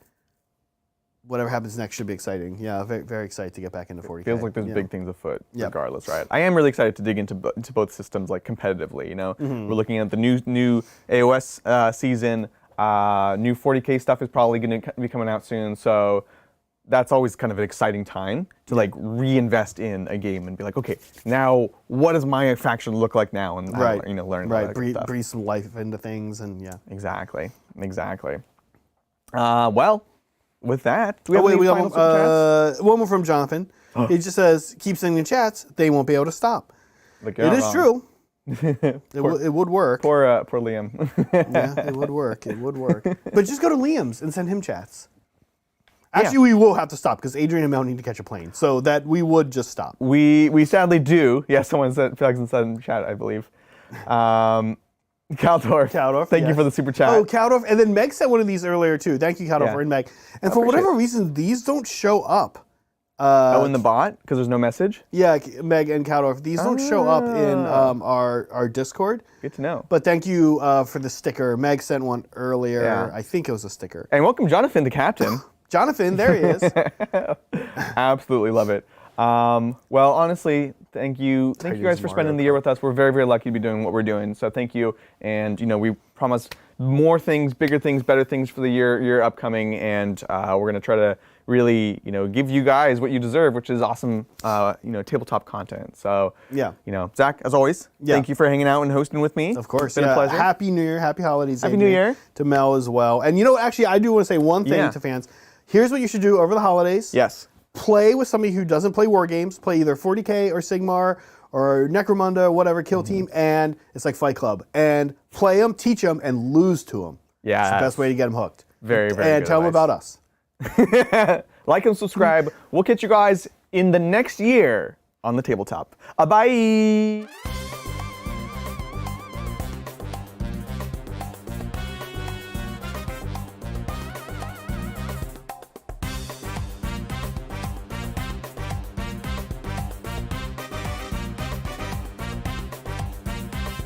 whatever happens next should be exciting. Yeah, very, very excited to get back into 40K. Feels like there's big things afoot, Yep. regardless, right? I am really excited to dig into both systems, like competitively. You know, we're looking at the new AOS season. New 40K stuff is probably going to be coming out soon, so that's always kind of an exciting time to like reinvest in a game and be like, okay, now what does my faction look like now, and Right. learn about Right, that good stuff. breathe some life into things, and yeah. Exactly. Well, with that, do we have any we final got super chats? one more from Jonathan. He just says, keep sending chats, they won't be able to stop. Like, It is true. It would work. Poor Liam. Yeah, it would work. It would work. But just go to Liam's and send him chats. Actually, we will have to stop because Adrian and Mel need to catch a plane. So that we would just stop. We sadly do. Yeah, someone said, Felix said in chat, I believe. Caldorf. Thank you for the super chat. Oh, Caldorf. And then Meg sent one of these earlier, too. Thank you, Caldorf, Yeah. and Meg. And for whatever reason, these don't show up. In the bot? Because there's no message? Yeah, Meg and Caldorf. These don't show up in our Discord. Good to know. But thank you for the sticker. Meg sent one earlier. Yeah. I think it was a sticker. And welcome Jonathan, the captain. Jonathan, there he is. Absolutely love it. Well, honestly, thank you guys for spending the year with us. We're very, very lucky to be doing what we're doing. So thank you. And we promise more things, bigger things, better things for the year upcoming. And we're gonna try to really, give you guys what you deserve, which is awesome, tabletop content. So Yeah. Zach, as always, Yeah. thank you for hanging out and hosting with me. Of course. It's been a pleasure. Happy New Year. Happy holidays. Happy New Year. To Mel as well. And actually, I do want to say one thing to fans. Here's what you should do over the holidays. Yes. Play with somebody who doesn't play war games. Play either 40K or Sigmar or Necromunda or whatever, Kill Team, and it's like Fight Club. And play them, teach them, and lose to them. Yeah. It's the best way to get them hooked. Very, very And good tell them advice. about us. Like and subscribe. We'll catch you guys in the next year on the tabletop. Bye.